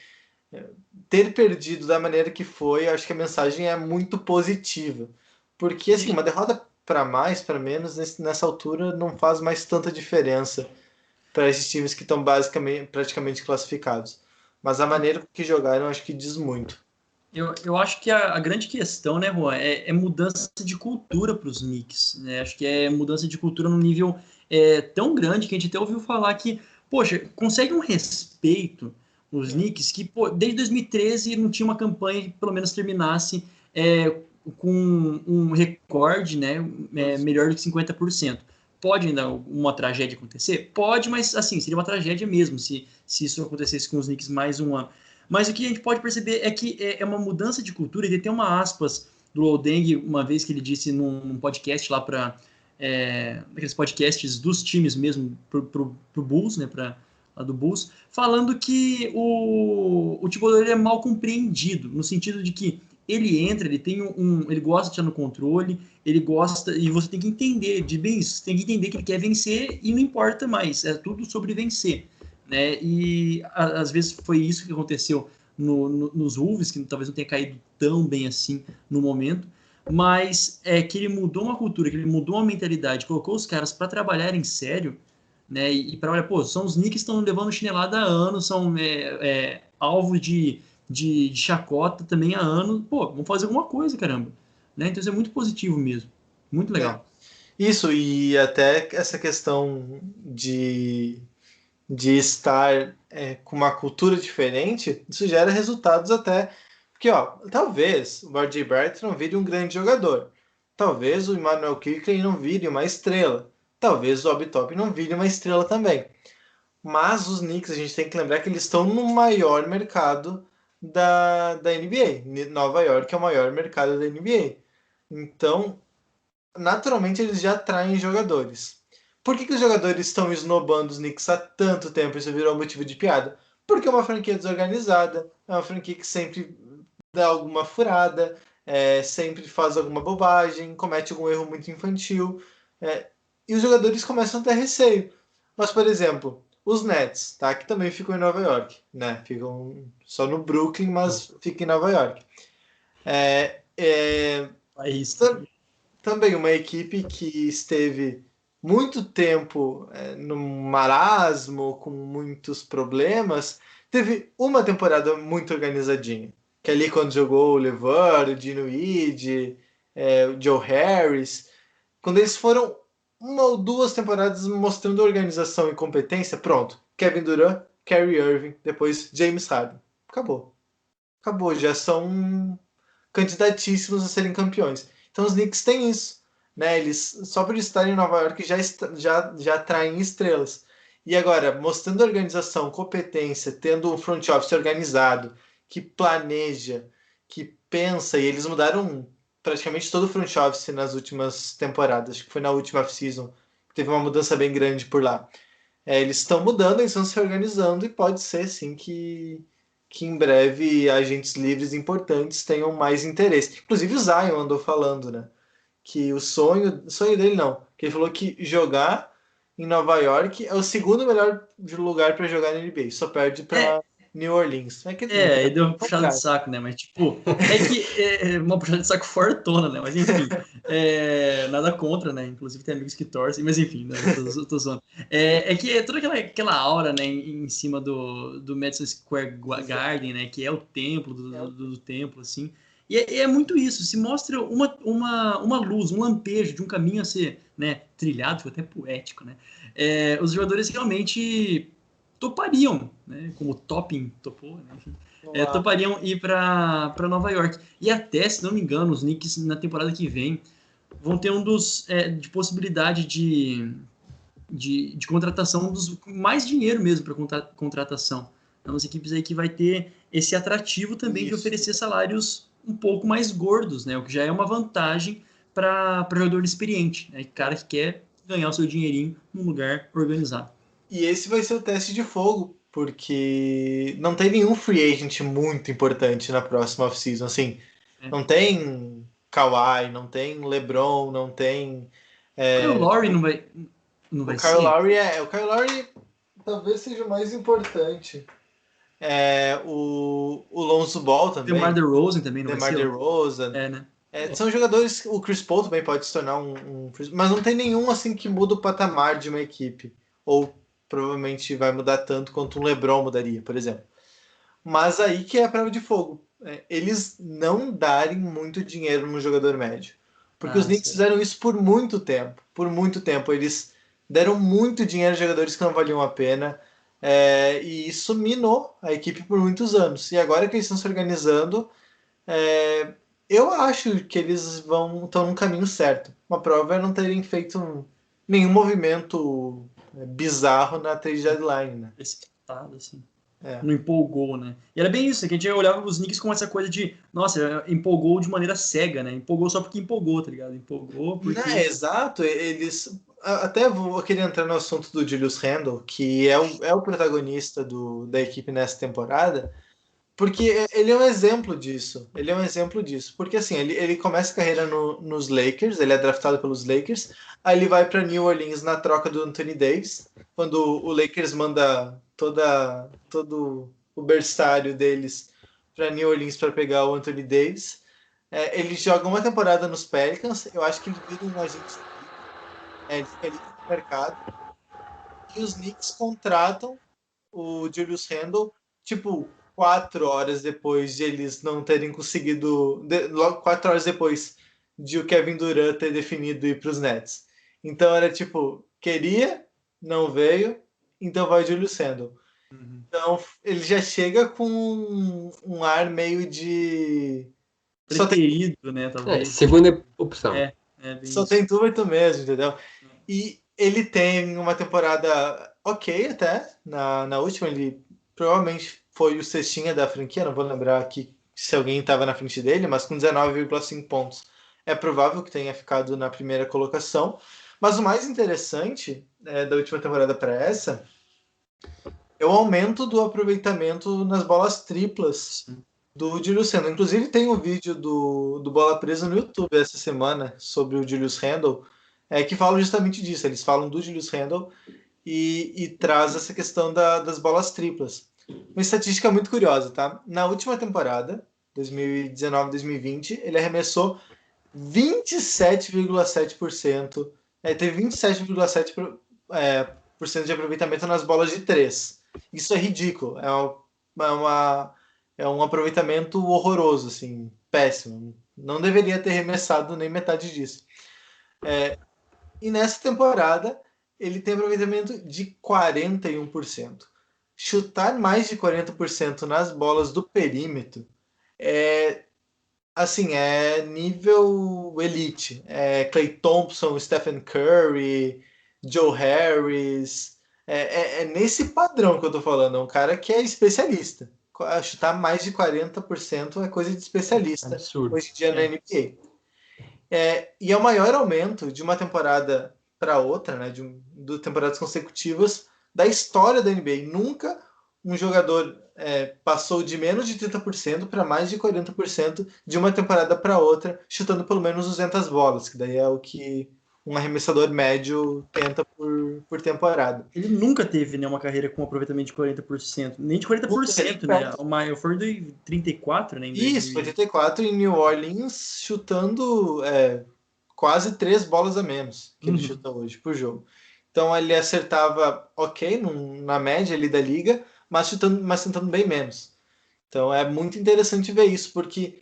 ter perdido da maneira que foi, acho que a mensagem é muito positiva. Porque, assim, uma derrota para mais, para menos, nessa altura não faz mais tanta diferença para esses times que estão basicamente, praticamente classificados. Mas a maneira que jogaram, acho que diz muito. Eu acho que a grande questão, né, Juan, é mudança de cultura para os Knicks, né? Acho que é mudança de cultura num nível tão grande que a gente até ouviu falar que, poxa, consegue um respeito os Knicks que, pô, desde 2013 não tinha uma campanha que pelo menos terminasse com um recorde, né, melhor do que 50%. Pode ainda uma tragédia acontecer? Pode, mas assim, seria uma tragédia mesmo se isso acontecesse com os Knicks mais um ano. Mas o que a gente pode perceber é que é uma mudança de cultura, e tem uma aspas do Loldeng, uma vez que ele disse num podcast lá para aqueles podcasts dos times mesmo pro Bulls, né, para lá do Bulls, falando que o Thibodeau é mal compreendido, no sentido de que ele entra, ele tem ele gosta de estar no controle, ele gosta, e você tem que entender de bem isso, você tem que entender que ele quer vencer e não importa mais, é tudo sobre vencer. Né? E às vezes foi isso que aconteceu nos Wolves, que talvez não tenha caído tão bem assim no momento, mas é que ele mudou uma cultura, que ele mudou uma mentalidade, colocou os caras para trabalhar em sério, né? E para olhar, pô, são os Knicks que estão levando chinelada há anos, são alvo de chacota também há anos, pô, vamos fazer alguma coisa, caramba. Né? Então isso é muito positivo mesmo, muito legal. Isso, e até essa questão de estar com uma cultura diferente, isso gera resultados até. Porque, ó, talvez o RJ Barrett não vire um grande jogador. Talvez o Emmanuel Quickley não vire uma estrela. Talvez o Obi Toppin não vire uma estrela também. Mas os Knicks, a gente tem que lembrar que eles estão no maior mercado da NBA. Nova York é o maior mercado da NBA. Então, naturalmente, eles já atraem jogadores. Por que os jogadores estão esnobando os Knicks há tanto tempo? Isso virou motivo de piada. Porque é uma franquia desorganizada, é uma franquia que sempre dá alguma furada, sempre faz alguma bobagem, comete algum erro muito infantil, e os jogadores começam a ter receio. Mas, por exemplo, os Nets, tá? Que também ficam em Nova York, né? Ficam só no Brooklyn, mas ficam em Nova York. É isso. Também uma equipe que esteve muito tempo no marasmo, com muitos problemas, teve uma temporada muito organizadinha. Que ali quando jogou o LeVar, o Dino Weed, o Joe Harris, quando eles foram uma ou duas temporadas mostrando organização e competência, pronto. Kevin Durant, Kyrie Irving, depois James Harden. Acabou. Acabou, já são candidatíssimos a serem campeões. Então os Knicks têm isso, né? Eles só por estarem em Nova York já atraem estrelas. E agora, mostrando organização, competência, tendo um front office organizado, que planeja, que pensa, e eles mudaram praticamente todo o front office nas últimas temporadas, acho que foi na última off-season, teve uma mudança bem grande por lá. Eles estão mudando, eles estão se organizando, e pode ser sim que em breve agentes livres importantes tenham mais interesse. Inclusive o Zion andou falando, né? Que o sonho dele não, que ele falou que jogar em Nova York, é o segundo melhor lugar para jogar na NBA. Só perde para New Orleans. Aí deu uma puxada de saco, né? Mas, tipo, é que uma puxada de saco fortona, né? Mas, enfim, nada contra, né? Inclusive tem amigos que torcem, mas, enfim, né? Tô zoando. É que é toda aquela aura, né, em cima do Madison Square Garden, né? Que é o templo do templo, assim. E é muito isso. Se mostra uma luz, um lampejo de um caminho a ser, né, trilhado, ficou até poético, né? Os jogadores realmente topariam, né? Como o Topping topou, né? Enfim, topariam ir para Nova York. E até, se não me engano, os Knicks na temporada que vem vão ter de possibilidade de contratação dos mais dinheiro mesmo para contratação. Então, as equipes aí que vai ter esse atrativo também de oferecer salários um pouco mais gordos, né? O que já é uma vantagem para jogador experiente, né? Cara que quer ganhar o seu dinheirinho num lugar organizado. E esse vai ser o teste de fogo, porque não tem nenhum free agent muito importante na próxima off-season. Assim, não tem Kawhi, não tem LeBron, não tem... O Lowry não vai o ser? O Kyle Lowry talvez seja o mais importante. O Lonzo Ball também. DeMar DeRozan também não vai ser? DeMar DeRozan. Né? São jogadores... O Chris Paul também pode se tornar mas não tem nenhum assim que muda o patamar de uma equipe. Ou provavelmente vai mudar tanto quanto um LeBron mudaria, por exemplo. Mas aí que é a prova de fogo. Eles não darem muito dinheiro no jogador médio. Porque os Knicks fizeram isso por muito tempo. Por muito tempo. Eles deram muito dinheiro a jogadores que não valiam a pena. E isso minou a equipe por muitos anos. E agora que eles estão se organizando, eu acho que eles estão no caminho certo. Uma prova é não terem feito nenhum movimento bizarro na trade deadline, né? Precipitado, assim. Não empolgou, né? E era bem isso, que a gente olhava os Knicks com essa coisa de, nossa, empolgou de maneira cega, né? Empolgou só porque empolgou, tá ligado? Empolgou porque... Não, exato, eles... Até vou querer entrar no assunto do Julius Randle, que é o protagonista da equipe nessa temporada, porque ele é um exemplo disso. Ele é um exemplo disso. Porque assim, ele começa a carreira nos Lakers, ele é draftado pelos Lakers, aí ele vai para New Orleans na troca do Anthony Davis, quando o Lakers manda todo o berçário deles para New Orleans para pegar o Anthony Davis. Ele joga uma temporada nos Pelicans, eu acho que ele vira um agente ele no mercado, e os Knicks contratam o Julius Randle, tipo, 4 horas depois de eles não terem conseguido, logo 4 horas depois de o Kevin Durant ter definido ir para os Nets. Então era tipo, queria, não veio, então vai o Julius Randle. Então ele já chega com um ar meio de... preferido, né, talvez. Segunda opção. Só tem tu e tu mesmo, entendeu? E ele tem uma temporada ok até, na última ele provavelmente foi o cestinha da franquia, não vou lembrar aqui se alguém estava na frente dele, mas com 19,5 pontos é provável que tenha ficado na primeira colocação. Mas o mais interessante da última temporada para essa é o aumento do aproveitamento nas bolas triplas do Julius Randle. Inclusive tem um vídeo do Bola Presa no YouTube essa semana sobre o Julius Randle, que fala justamente disso. Eles falam do Julius Randle e traz essa questão das bolas triplas. Uma estatística muito curiosa, tá? Na última temporada, 2019-2020, ele arremessou 27,7%. Teve 27,7% de aproveitamento nas bolas de 3. Isso é ridículo. É um aproveitamento horroroso, assim, péssimo. Não deveria ter arremessado nem metade disso. E nessa temporada, ele tem aproveitamento de 41%. Chutar mais de 40% nas bolas do perímetro é nível elite. Klay Thompson, Stephen Curry, Joe Harris. É nesse padrão que eu tô falando. É um cara que é especialista. Chutar mais de 40% é coisa de especialista. Absurdo. Hoje em dia na NBA. E é o maior aumento de uma temporada para outra, né, de temporadas consecutivas da história da NBA. Nunca um jogador passou de menos de 30% para mais de 40% de uma temporada para outra, chutando pelo menos 200 bolas, que daí é o que um arremessador médio tenta por temporada. Ele nunca teve, né, uma carreira com aproveitamento de 40%, nem de 40%, né? O maior foi de 34%, né? Isso, 84 em New Orleans, chutando quase 3 bolas a menos que ele chuta hoje por jogo. Então ele acertava ok na média ali da liga, mas tentando bem menos. Então é muito interessante ver isso, porque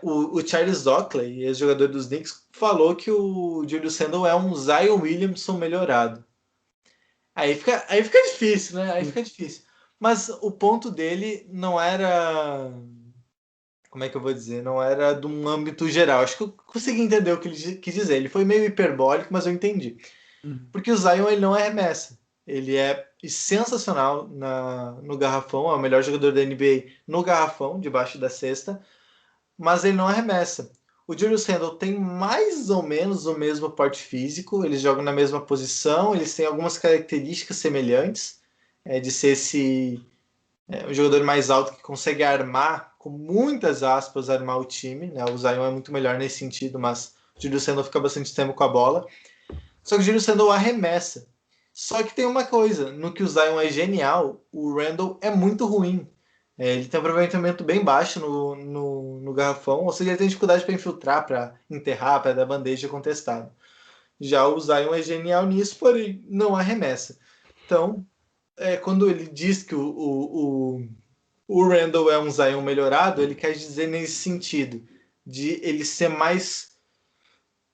o Charles Oakley, ex-jogador dos Knicks, falou que o Julius Randle é um Zion Williamson melhorado. Aí fica difícil, né? Aí fica difícil. Mas o ponto dele não era... Como é que eu vou dizer? Não era de um âmbito geral. Acho que eu consegui entender o que ele quis dizer. Ele foi meio hiperbólico, mas eu entendi. Porque o Zion ele não arremessa. Ele é sensacional no garrafão, é o melhor jogador da NBA no garrafão, debaixo da cesta, mas ele não arremessa. O Julius Randle tem mais ou menos o mesmo porte físico, eles jogam na mesma posição, eles têm algumas características semelhantes, de ser um jogador mais alto que consegue armar, com muitas aspas, armar o time. Né? O Zion é muito melhor nesse sentido, mas o Julius Randle fica bastante tempo com a bola. Só que o Julius Randle arremessa. Só que tem uma coisa, no que o Zion é genial, o Randle é muito ruim. Ele tem um aproveitamento bem baixo no garrafão, ou seja, ele tem dificuldade para infiltrar, para enterrar, para dar bandeja contestado. Já o Zion é genial nisso, porém não arremessa. Então, quando ele diz que o Randle é um Zion melhorado, ele quer dizer nesse sentido, de ele ser mais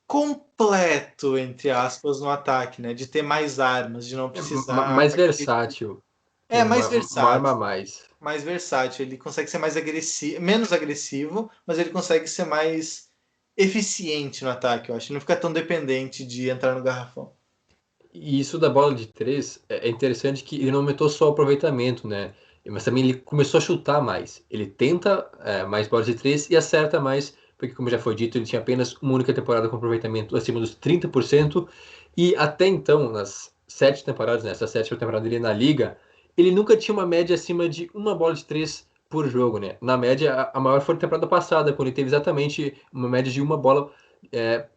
completo, entre aspas, no ataque, né? De ter mais armas, de não precisar... Mais versátil. Mais versátil. Uma arma a mais. Mais versátil. Ele consegue ser mais agressivo, menos agressivo, mas ele consegue ser mais eficiente no ataque, eu acho. Ele não fica tão dependente de entrar no garrafão. E isso da bola de 3 é interessante que ele não aumentou só o aproveitamento, né? Mas também ele começou a chutar mais. Ele tenta mais bolas de 3 e acerta mais, porque como já foi dito, ele tinha apenas uma única temporada com aproveitamento acima dos 30%. E até então, nas 7 temporadas, nessa 7ª temporada dele na liga, ele nunca tinha uma média acima de uma bola de 3 por jogo, né? Na média, a maior foi na temporada passada, quando ele teve exatamente uma média de uma bola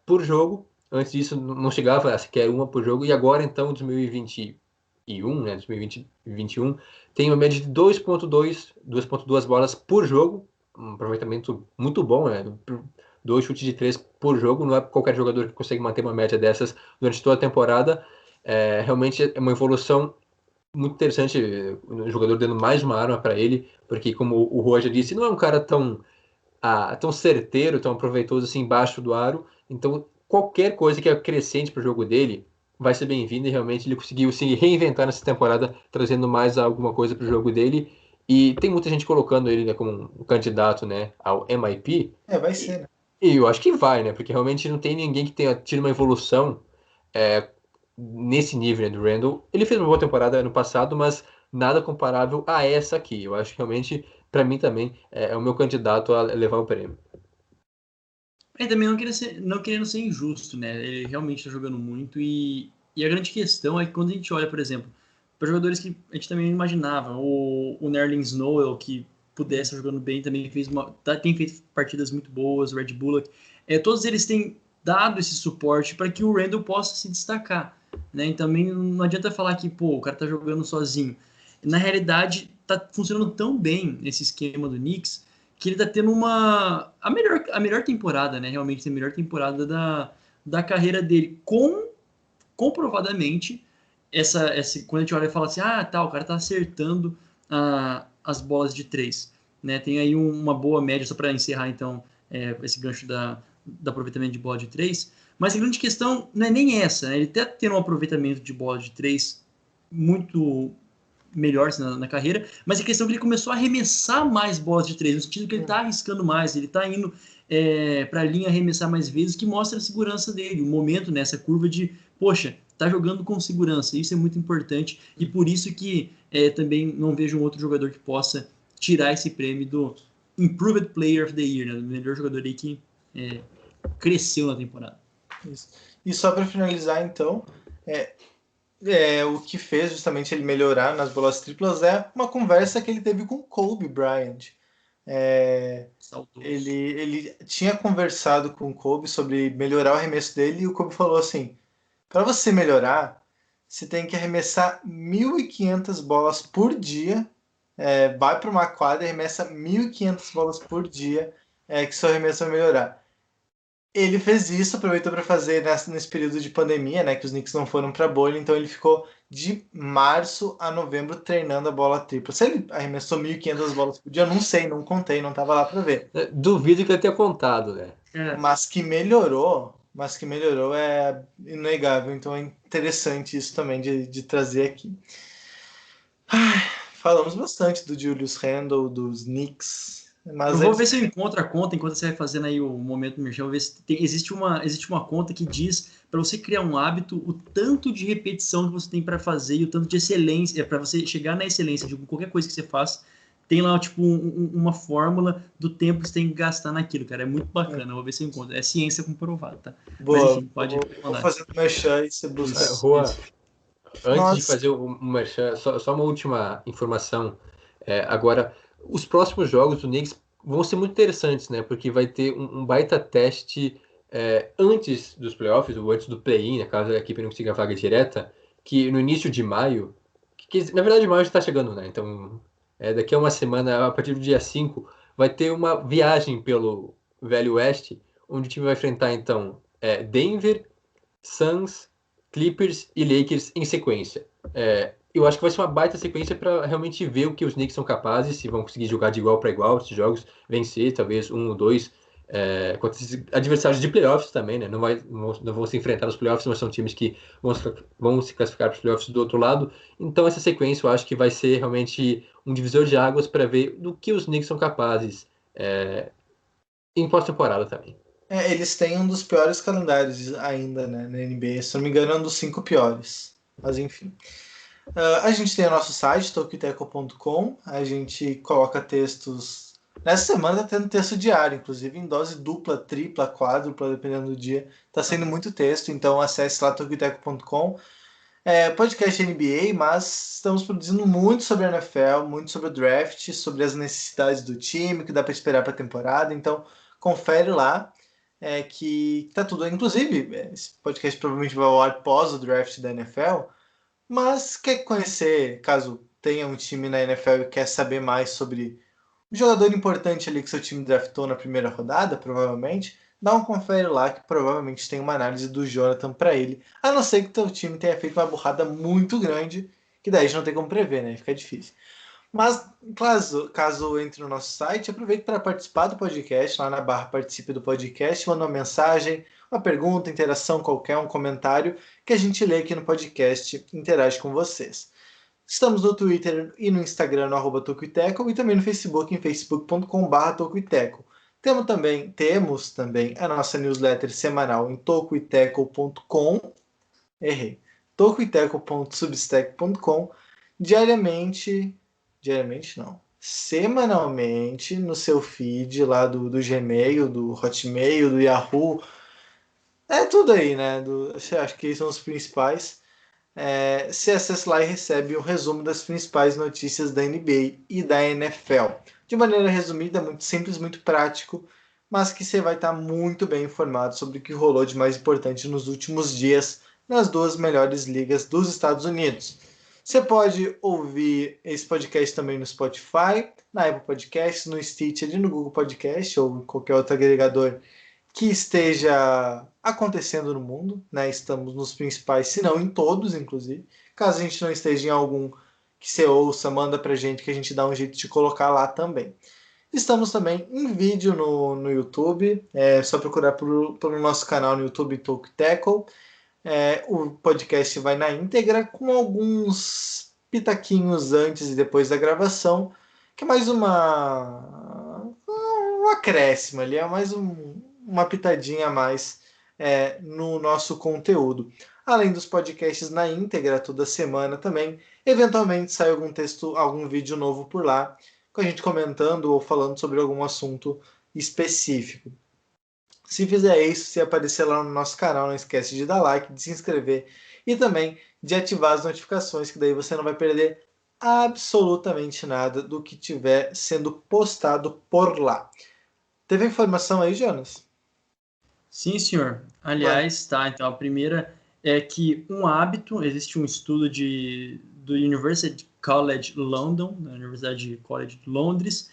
por jogo. Antes disso, não chegava a sequer uma por jogo. E agora, então, 2021, né, 2021, tem uma média de 2,2 bolas por jogo. Um aproveitamento muito bom, né? 2 chutes de 3 por jogo. Não é qualquer jogador que consegue manter uma média dessas durante toda a temporada. Realmente é uma evolução muito interessante. O jogador dando mais uma arma para ele. Porque, como o Roger disse, não é um cara tão certeiro, tão proveitoso assim embaixo do aro. Então, qualquer coisa que acrescente para o jogo dele vai ser bem-vinda, e realmente ele conseguiu se reinventar nessa temporada, trazendo mais alguma coisa para o jogo dele. E tem muita gente colocando ele, né, como um candidato, né, ao MIP. Vai ser, né? E eu acho que vai, né, porque realmente não tem ninguém que tenha tido uma evolução nesse nível, né, do Randle. Ele fez uma boa temporada ano passado, mas nada comparável a essa aqui. Eu acho que realmente, para mim também, é o meu candidato a levar o prêmio. Também não querendo ser injusto, né? Ele realmente está jogando muito e a grande questão é que quando a gente olha, por exemplo, para jogadores que a gente também não imaginava, o Nerlens Noel, que pudesse estar jogando bem, também tem feito partidas muito boas, o Red Bullock, todos eles têm dado esse suporte para que o Randle possa se destacar, né? E também não adianta falar que, o cara tá jogando sozinho. Na realidade, tá funcionando tão bem esse esquema do Knicks, que ele tá tendo a melhor temporada, né? Realmente a melhor temporada da carreira dele, comprovadamente, quando a gente olha e fala assim, o cara tá acertando as bolas de 3, né? Tem aí uma boa média, só para encerrar, então, esse gancho do aproveitamento de bola de 3, mas a grande questão não é nem essa, né? Ele tá tendo um aproveitamento de bola de 3 muito melhor na carreira, mas a questão é que ele começou a arremessar mais bolas de 3, no sentido que ele está arriscando mais, ele está indo para a linha arremessar mais vezes, que mostra a segurança dele, o momento nessa curva de, tá jogando com segurança, isso é muito importante, e por isso que também não vejo um outro jogador que possa tirar esse prêmio do Improved Player of the Year, né, do melhor jogador aí que cresceu na temporada. Isso. E só para finalizar, então, o que fez justamente ele melhorar nas bolas triplas é uma conversa que ele teve com Kobe Bryant. Saudoso. Ele tinha conversado com o Kobe sobre melhorar o arremesso dele e o Kobe falou assim, para você melhorar, você tem que arremessar 1.500 bolas por dia, vai para uma quadra e arremessa 1.500 bolas por dia, que seu arremesso vai melhorar. Ele fez isso, aproveitou para fazer nesse período de pandemia, né, que os Knicks não foram para a bolha, então ele ficou de março a novembro treinando a bola tripla. Se ele arremessou 1.500 bolas por dia, eu não sei, não contei, não estava lá para ver. Duvido que ele tenha contado, né? Mas que melhorou é inegável, então é interessante isso também de trazer aqui. Falamos bastante do Julius Randle, dos Knicks. Mas eu vou ver se eu encontro a conta enquanto você vai fazendo aí o momento merchan. Vou ver se existe uma conta que diz para você criar um hábito o tanto de repetição que você tem para fazer e o tanto de excelência, para você chegar na excelência de qualquer coisa que você faz. Tem lá, tipo, uma fórmula do tempo que você tem que gastar naquilo, cara. É muito bacana. Eu vou ver se eu encontro. É ciência comprovada, tá? Boa, mas enfim, pode vou fazendo merchan e você busca. Rua, antes Nossa. de fazer o merchan, só uma última informação. Agora, os próximos jogos do Knicks vão ser muito interessantes, né? Porque vai ter um baita teste antes dos playoffs, ou antes do play-in, né? Caso a equipe não consiga a vaga direta, que no início de maio, que na verdade maio já está chegando, né? Então, daqui a uma semana, a partir do dia 5, vai ter uma viagem pelo Velho Oeste, onde o time vai enfrentar, então, Denver, Suns, Clippers e Lakers em sequência. Eu acho que vai ser uma baita sequência para realmente ver o que os Knicks são capazes, se vão conseguir jogar de igual para igual esses jogos, vencer talvez um ou dois contra esses adversários de playoffs também, né? Não vão se enfrentar nos playoffs, mas são times que vão se classificar para os playoffs do outro lado. Então essa sequência eu acho que vai ser realmente um divisor de águas para ver do que os Knicks são capazes em pós-temporada também. Eles têm um dos piores calendários ainda, né, na NBA. Se não me engano, é um dos 5 piores. Mas enfim. A gente tem o nosso site, tokuiteco.com. A gente coloca textos. Nessa semana tá tendo texto diário, inclusive em dose dupla, tripla, quádrupla, dependendo do dia. Tá sendo muito texto, então acesse lá tokuiteco.com. Podcast NBA, mas estamos produzindo muito sobre a NFL, muito sobre o draft, sobre as necessidades do time, o que dá para esperar para a temporada. Então, confere lá, que tá tudo. Inclusive, esse podcast provavelmente vai ao ar pós o draft da NFL, mas quer conhecer, caso tenha um time na NFL e quer saber mais sobre um jogador importante ali que seu time draftou na primeira rodada, provavelmente, dá um confere lá que provavelmente tem uma análise do Jonathan para ele. A não ser que teu time tenha feito uma burrada muito grande, que daí a gente não tem como prever, né? Fica difícil. Mas, caso entre no nosso site, aproveite para participar do podcast, lá na barra Participe do Podcast, manda uma mensagem, uma pergunta, interação qualquer, um comentário, que a gente lê aqui no podcast e interage com vocês. Estamos no Twitter e no Instagram, no @tokuiteco, e também no Facebook, em facebook.com/tokuiteco. Temos também a nossa newsletter semanal em tokuiteco.com, tokuiteco.substack.com, semanalmente no seu feed lá do Gmail, do Hotmail, do Yahoo, tudo aí, né? Acho que são os principais. Você acessa lá e recebe um resumo das principais notícias da NBA e da NFL. De maneira resumida, muito simples, muito prático, mas que você vai estar muito bem informado sobre o que rolou de mais importante nos últimos dias nas duas melhores ligas dos Estados Unidos. Você pode ouvir esse podcast também no Spotify, na Apple Podcasts, no Stitcher e no Google Podcast ou em qualquer outro agregador que esteja acontecendo no mundo, né? Estamos nos principais, se não em todos, inclusive. Caso a gente não esteja em algum que você ouça, manda pra gente que a gente dá um jeito de colocar lá também. Estamos também em vídeo no YouTube, é só procurar pelo nosso canal no YouTube, Talk Tackle. O podcast vai na íntegra, com alguns pitaquinhos antes e depois da gravação, que é mais um acréscimo ali, é mais uma pitadinha a mais no nosso conteúdo. Além dos podcasts na íntegra toda semana também, eventualmente sai algum texto, algum vídeo novo por lá, com a gente comentando ou falando sobre algum assunto específico. Se fizer isso, se aparecer lá no nosso canal, não esquece de dar like, de se inscrever e também de ativar as notificações, que daí você não vai perder absolutamente nada do que tiver sendo postado por lá. Teve informação aí, Jonas? Sim, senhor. Mano, Aliás, tá, então a primeira é que um hábito, existe um estudo do University College London, da Universidade College de Londres,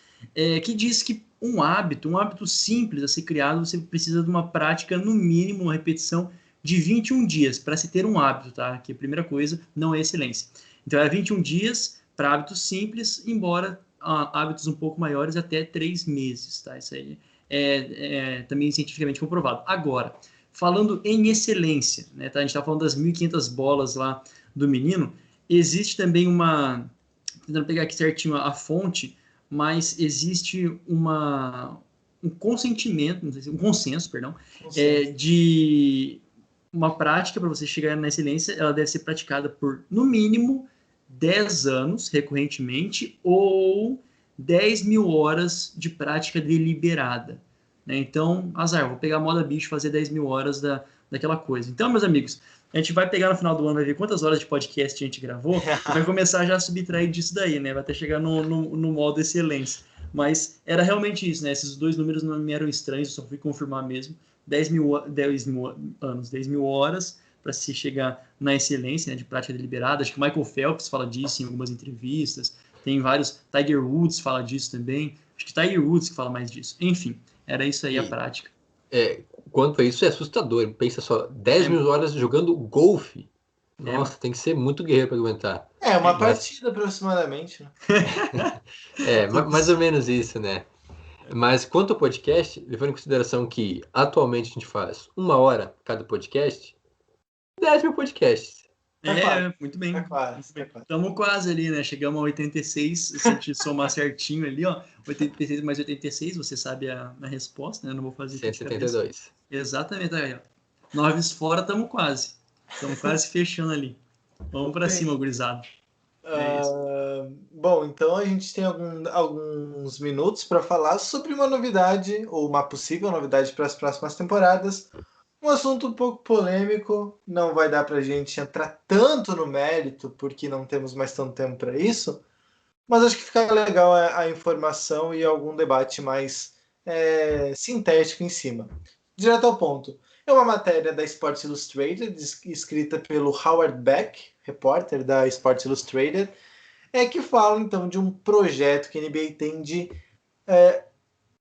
que diz que um hábito simples a ser criado, você precisa de uma prática, no mínimo, uma repetição de 21 dias para se ter um hábito, tá? Que a primeira coisa não é excelência. Então, é 21 dias para hábitos simples, embora hábitos um pouco maiores até 3 meses, tá? Isso aí também cientificamente comprovado. Agora, falando em excelência, né, tá? A gente está falando das 1.500 bolas lá do menino, existe também tentando pegar aqui certinho a fonte, mas existe um consentimento, não sei se, um consenso, perdão, não sei. de uma prática para você chegar na excelência, ela deve ser praticada por, no mínimo, 10 anos, recorrentemente, ou 10.000 horas de prática deliberada. Né? Então, azar, vou pegar a moda bicho e fazer 10.000 horas daquela coisa. Então, meus amigos, a gente vai pegar no final do ano, vai ver quantas horas de podcast a gente gravou, e vai começar já a subtrair disso daí, né? Vai até chegar no modo excelência. Mas era realmente isso, né? Esses dois números não me eram estranhos, só fui confirmar mesmo. 10.000 anos, 10.000 horas para se chegar na excelência, né, de prática deliberada. Acho que o Michael Phelps fala disso em algumas entrevistas. Tem vários. Tiger Woods fala disso também. Acho que Tiger Woods que fala mais disso. Enfim, era isso aí a E prática. quanto a isso, é assustador. Pensa só, 10 É, mil horas jogando golfe. é, Nossa, tem que ser muito guerreiro para aguentar. É, uma Mas, partida aproximadamente, né? mais ou menos isso, né? Mas quanto ao podcast, levando em consideração que atualmente a gente faz 1 hora cada podcast, 10 mil podcasts. Tá quase, muito tá bem. Muito quase, tá bem. quase. Estamos quase ali, né? Chegamos a 86. Se a gente somar certinho ali, ó. 86 mais 86, você sabe a resposta, né? Não vou fazer aqui cento e de setenta e cabeça. dois. Exatamente, aí, ó. 9 fora, estamos quase. Estamos quase fechando ali. Vamos para Bem, cima, gurizada. É isso. bom, então a gente tem alguns minutos para falar sobre uma novidade, ou uma possível novidade para as próximas temporadas. Um assunto um pouco polêmico, não vai dar para a gente entrar tanto no mérito, porque não temos mais tanto tempo para isso, mas acho que fica legal a informação e algum debate mais sintético em cima. Direto ao ponto. É uma matéria da Sports Illustrated, escrita pelo Howard Beck, repórter da Sports Illustrated, que fala então de um projeto que a NBA tem de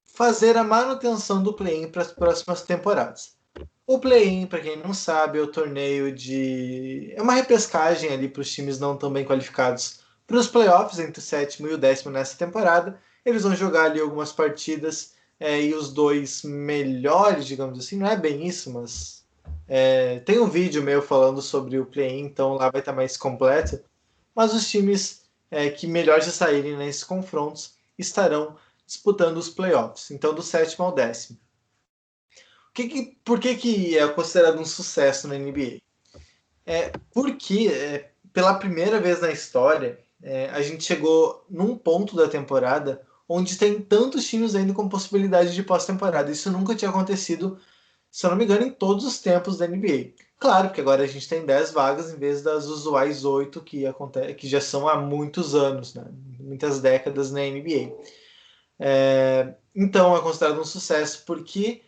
fazer a manutenção do play-in para as próximas temporadas. O play-in, para quem não sabe, é o torneio de. É uma repescagem ali para os times não tão bem qualificados para os playoffs entre o sétimo e o 10º nessa temporada. Eles vão jogar ali algumas partidas e os dois melhores, digamos assim, não é bem isso, mas tem um vídeo meu falando sobre o play-in, então lá vai estar mais completo. Mas os times que melhor se saírem nesses confrontos estarão disputando os playoffs, então do sétimo ao 10º. Por que é considerado um sucesso na NBA? Porque pela primeira vez na história a gente chegou num ponto da temporada onde tem tantos times ainda com possibilidade de pós-temporada. Isso nunca tinha acontecido, se eu não me engano, em todos os tempos da NBA. Claro, porque agora a gente tem 10 vagas em vez das usuais 8 que já são há muitos anos, né? Muitas décadas na NBA. Então é considerado um sucesso porque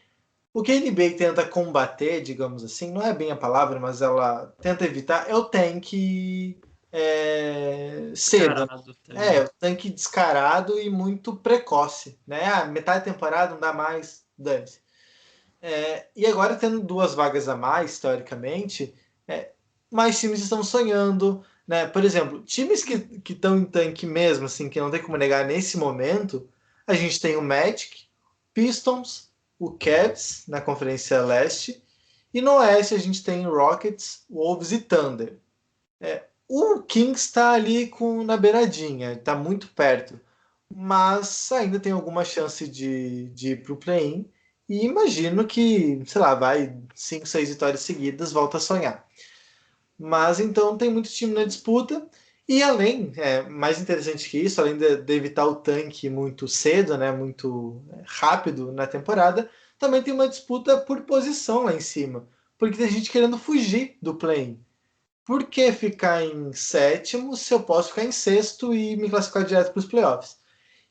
o que a NBA tenta combater, digamos assim, não é bem a palavra, mas ela tenta evitar, é o tank cedo. Descarado também. O tank descarado e muito precoce. Né? Metade da temporada não dá mais, dane-se. E agora, tendo 2 vagas a mais, teoricamente, mais times estão sonhando. Né? Por exemplo, times que estão em tanque mesmo, assim, que não tem como negar nesse momento, a gente tem o Magic, Pistons, o Cavs na Conferência Leste, e no Oeste a gente tem Rockets, Wolves e Thunder. O Kings está ali na beiradinha, está muito perto, mas ainda tem alguma chance de ir para o play-in, e imagino que, sei lá, vai 5, 6 vitórias seguidas, volta a sonhar. Mas então tem muito time na disputa. E além, mais interessante que isso, além de evitar o tanque muito cedo, né, muito rápido na temporada, também tem uma disputa por posição lá em cima. Porque tem gente querendo fugir do play-in. por que ficar em sétimo se eu posso ficar em sexto e me classificar direto para os playoffs?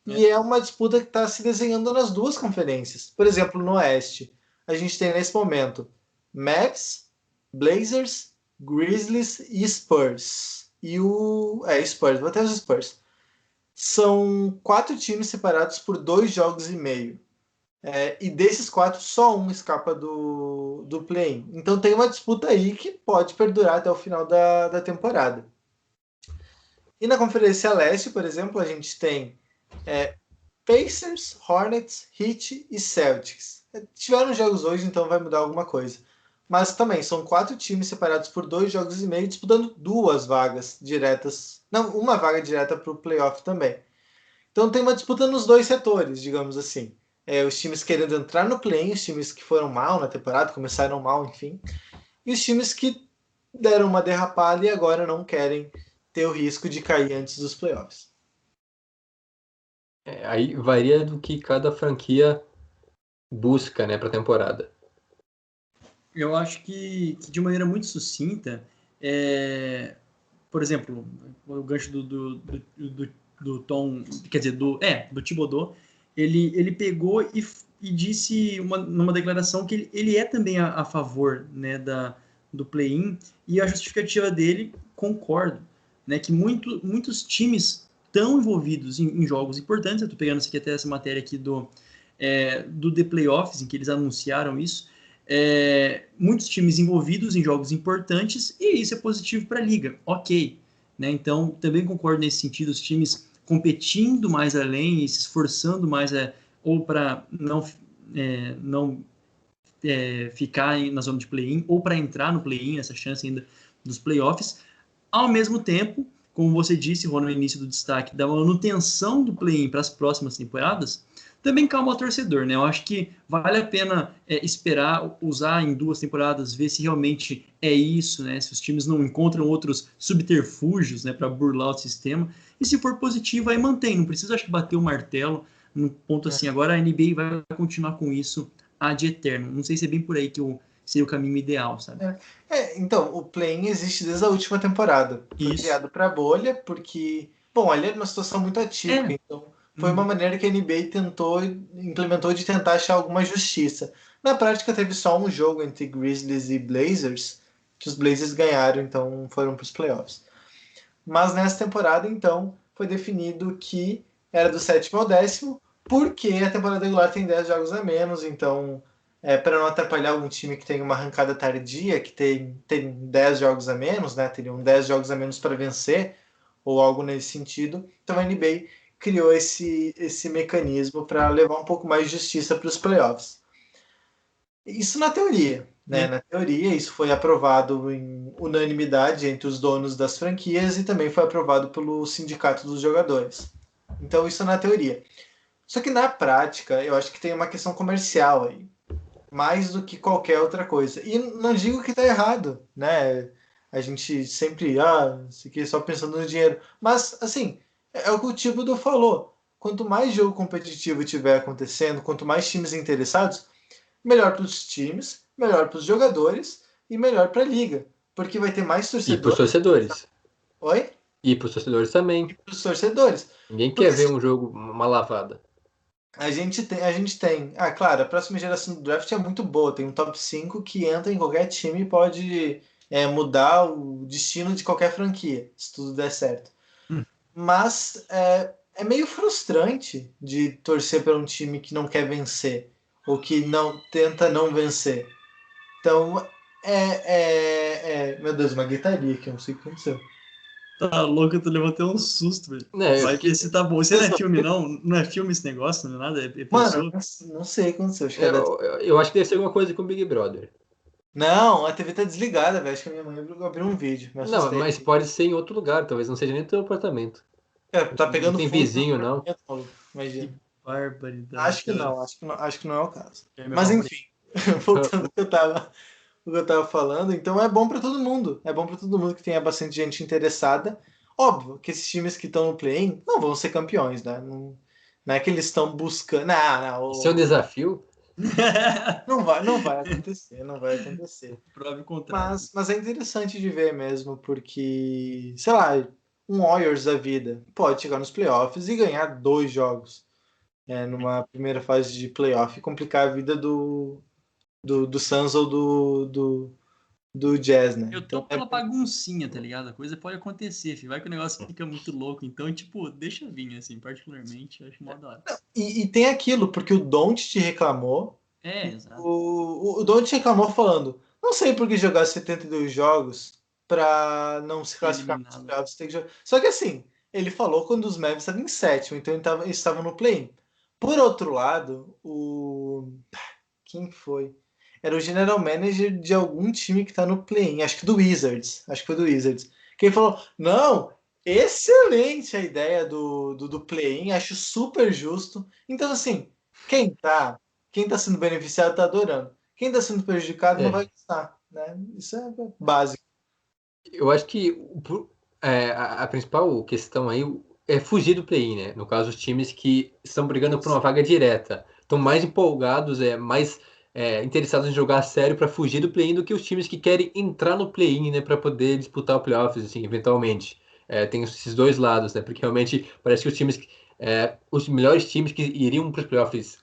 E é uma disputa que está se desenhando nas duas conferências. Por exemplo, no Oeste, a gente tem nesse momento Mavs, Blazers, Grizzlies e Spurs. E Spurs, vou até os Spurs. São 4 times separados por 2 jogos e meio. E desses 4, só um escapa do play-in. Então tem uma disputa aí que pode perdurar até o final da temporada. E na Conferência Leste, por exemplo, a gente tem Pacers, Hornets, Heat e Celtics. Tiveram jogos hoje, então vai mudar alguma coisa. Mas também são 4 times separados por 2 jogos e meio, disputando 2 vagas diretas. Não, uma vaga direta para o playoff também. Então tem uma disputa nos 2 setores, digamos assim. Os times querendo entrar no play-in, os times que foram mal na temporada, começaram mal, enfim. E os times que deram uma derrapada e agora não querem ter o risco de cair antes dos playoffs. Aí varia do que cada franquia busca, né, para a temporada. Eu acho que de maneira muito sucinta, por exemplo, o gancho do Tom, quer dizer, do Thibodeau, ele pegou e disse numa declaração que ele é também a favor, né, do play-in, e a justificativa dele, concordo, né, que muitos times estão envolvidos em jogos importantes. Eu estou pegando isso aqui, até essa matéria aqui do The Playoffs, em que eles anunciaram isso. Muitos times envolvidos em jogos importantes, e isso é positivo para a liga, ok, né? Então também concordo nesse sentido, os times competindo mais além e se esforçando mais, ou para não ficar na zona de play-in, ou para entrar no play-in, essa chance ainda dos playoffs. Ao mesmo tempo, como você disse, Ron, no início do destaque, da manutenção do play-in para as próximas temporadas, também calma o torcedor, né? Eu acho que vale a pena esperar, usar em 2 temporadas, ver se realmente é isso, né? Se os times não encontram outros subterfúgios, né, para burlar o sistema. E se for positivo, aí mantém. Não precisa, acho que, bater o martelo num ponto assim. Agora a NBA vai continuar com isso ad eterno. Não sei se é bem por aí que seria o caminho ideal, sabe? Então, o play-in existe desde a última temporada. Foi criado para a bolha, porque, bom, ali era uma situação muito atípica, então foi uma maneira que a NBA implementou de tentar achar alguma justiça. Na prática, teve só um jogo entre Grizzlies e Blazers, que os Blazers ganharam, então foram para os playoffs. Mas nessa temporada, então, foi definido que era do 7º ao 10º, porque a temporada regular tem 10 jogos a menos, então, para não atrapalhar algum time que tem uma arrancada tardia, que tem 10 jogos a menos, né, teriam 10 jogos a menos para vencer, ou algo nesse sentido, então a NBA criou esse mecanismo para levar um pouco mais de justiça para os playoffs. Isso na teoria, né? Na teoria, isso foi aprovado em unanimidade entre os donos das franquias e também foi aprovado pelo sindicato dos jogadores. Então, isso na teoria. Só que na prática, eu acho que tem uma questão comercial aí, mais do que qualquer outra coisa. E não digo que está errado, né? A gente sempre, isso aqui é só pensando no dinheiro. Mas, assim, é o que o Thibodeau falou. Quanto mais jogo competitivo tiver acontecendo, quanto mais times interessados, melhor para os times, melhor para os jogadores e melhor para a liga. Porque vai ter mais torcedores. E para os torcedores. Oi? E para os torcedores também. E para os torcedores. Ninguém quer ver um jogo, uma lavada. A gente tem. Claro, a próxima geração do draft é muito boa. Tem um top 5 que entra em qualquer time e pode mudar o destino de qualquer franquia, se tudo der certo. Mas é meio frustrante de torcer para um time que não quer vencer ou que não tenta não vencer. Então, meu Deus, uma gritaria aqui, eu não sei o que aconteceu. Tá louco, tu levou até um susto, velho. Vai que esse tá bom. Isso não é filme, não? Não é filme esse negócio, não é nada? É pessoa. Mano, não sei o que aconteceu. Eu acho que deve ser alguma coisa com o Big Brother. Não, a TV tá desligada, velho. Acho que a minha mãe abriu um vídeo. Me Não, assustei. mas pode ser em outro lugar, talvez não seja nem teu apartamento. Tá pegando Não tem fogo no vizinho, não. apartamento, maluco. Imagina. Que barbaridade. Acho que não é o caso. É meu Mas favorito. enfim, voltando ao que eu tava falando, então é bom pra todo mundo. É bom pra todo mundo que tenha bastante gente interessada. Óbvio que esses times que estão no play-in não vão ser campeões, né? Não é que eles estão buscando. Isso é um desafio? Não vai acontecer, não vai acontecer. Prove o contrário. Mas é interessante de ver mesmo, porque, sei lá, um Warriors da vida pode chegar nos playoffs e ganhar 2 jogos numa primeira fase de playoff e complicar a vida do Suns ou do Jazz, né? Eu Então, tô pela baguncinha, tá ligado? A coisa pode acontecer, filho. Vai que o negócio fica muito louco. Então, tipo, deixa vir, assim, particularmente, eu acho mó da hora. e tem aquilo, porque o Doncic reclamou, É, exato. o Doncic reclamou falando, não sei por que jogar 72 jogos pra não se Ser classificar para os eliminado. playoffs. Tem que jogar. Só que assim, ele falou quando os Mavs estavam em sétimo, então eles estavam no play-in. Por outro lado, quem foi? Era o general manager de algum time que tá no play-in, acho que do Wizards. Acho que foi do Wizards. Que ele falou: não, excelente a ideia do play-in, acho super justo. Então, assim, quem tá sendo beneficiado tá adorando. Quem tá sendo prejudicado não vai É, gostar, né? Isso é básico. eu acho que a principal questão aí é fugir do play-in, né? No caso, os times que estão brigando por uma vaga direta estão mais empolgados, mais interessados em jogar a sério para fugir do play-in do que os times que querem entrar no play-in, né? Para poder disputar o playoffs, assim, eventualmente. Tem esses dois lados, né? Porque realmente parece que os melhores times que iriam para os playoffs,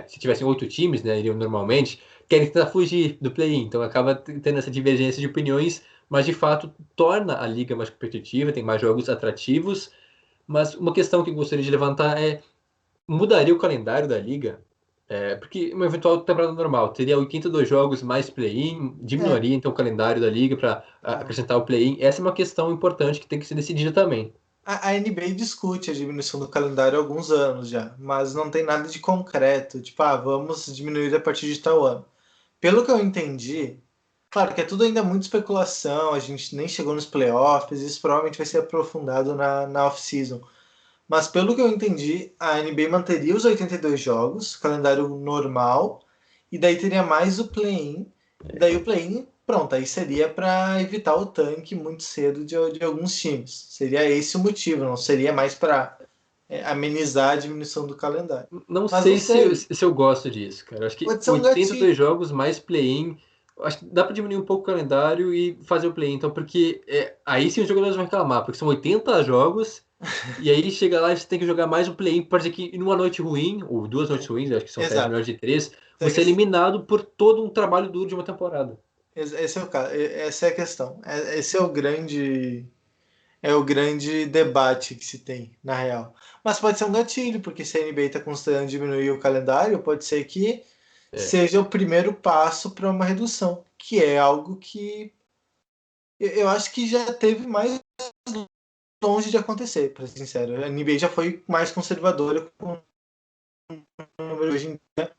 se tivessem 8 times, né? Iriam normalmente, querem tentar fugir do play-in. Então acaba tendo essa divergência de opiniões, mas de fato torna a liga mais competitiva, tem mais jogos atrativos. Mas uma questão que eu gostaria de levantar mudaria o calendário da liga? Porque uma eventual temporada normal teria 82 jogos mais play-in, É, diminuiria então o calendário da liga para acrescentar o play-in. Essa é uma questão importante que tem que ser decidida também. a NBA discute a diminuição do calendário há alguns anos já, mas não tem nada de concreto. Tipo, vamos diminuir a partir de tal ano. Pelo que eu entendi, claro que é tudo ainda muito especulação, a gente nem chegou nos playoffs, isso provavelmente vai ser aprofundado na off-season. Mas pelo que eu entendi, a NBA manteria os 82 jogos, calendário normal, e daí teria mais o play-in, e daí o play-in, pronto, aí seria para evitar o tanque muito cedo de alguns times. Seria esse o motivo, não seria mais para amenizar a diminuição do calendário. Não Mas não sei sei, se eu gosto disso, cara. Eu acho que pode ser um gatilho. 82 jogos mais play-in, eu acho que dá para diminuir um pouco o calendário e fazer o play-in. Então, porque aí sim os jogadores vão reclamar, porque são 80 jogos, e aí chega lá e você tem que jogar mais o play-in. Pode ser que numa noite ruim, ou 2 noites ruins, eu acho que são 10 Exato. melhores de 3, você é eliminado por todo um trabalho duro de uma temporada. Esse é o caso, essa é a questão. Esse é o grande debate que se tem, na real. Mas pode ser um gatilho, porque se a NBA está considerando diminuir o calendário, pode ser que É. seja o primeiro passo para uma redução, que é algo que eu acho que já teve mais longe de acontecer, para ser sincero. A NBA já foi mais conservadora com o número hoje em dia.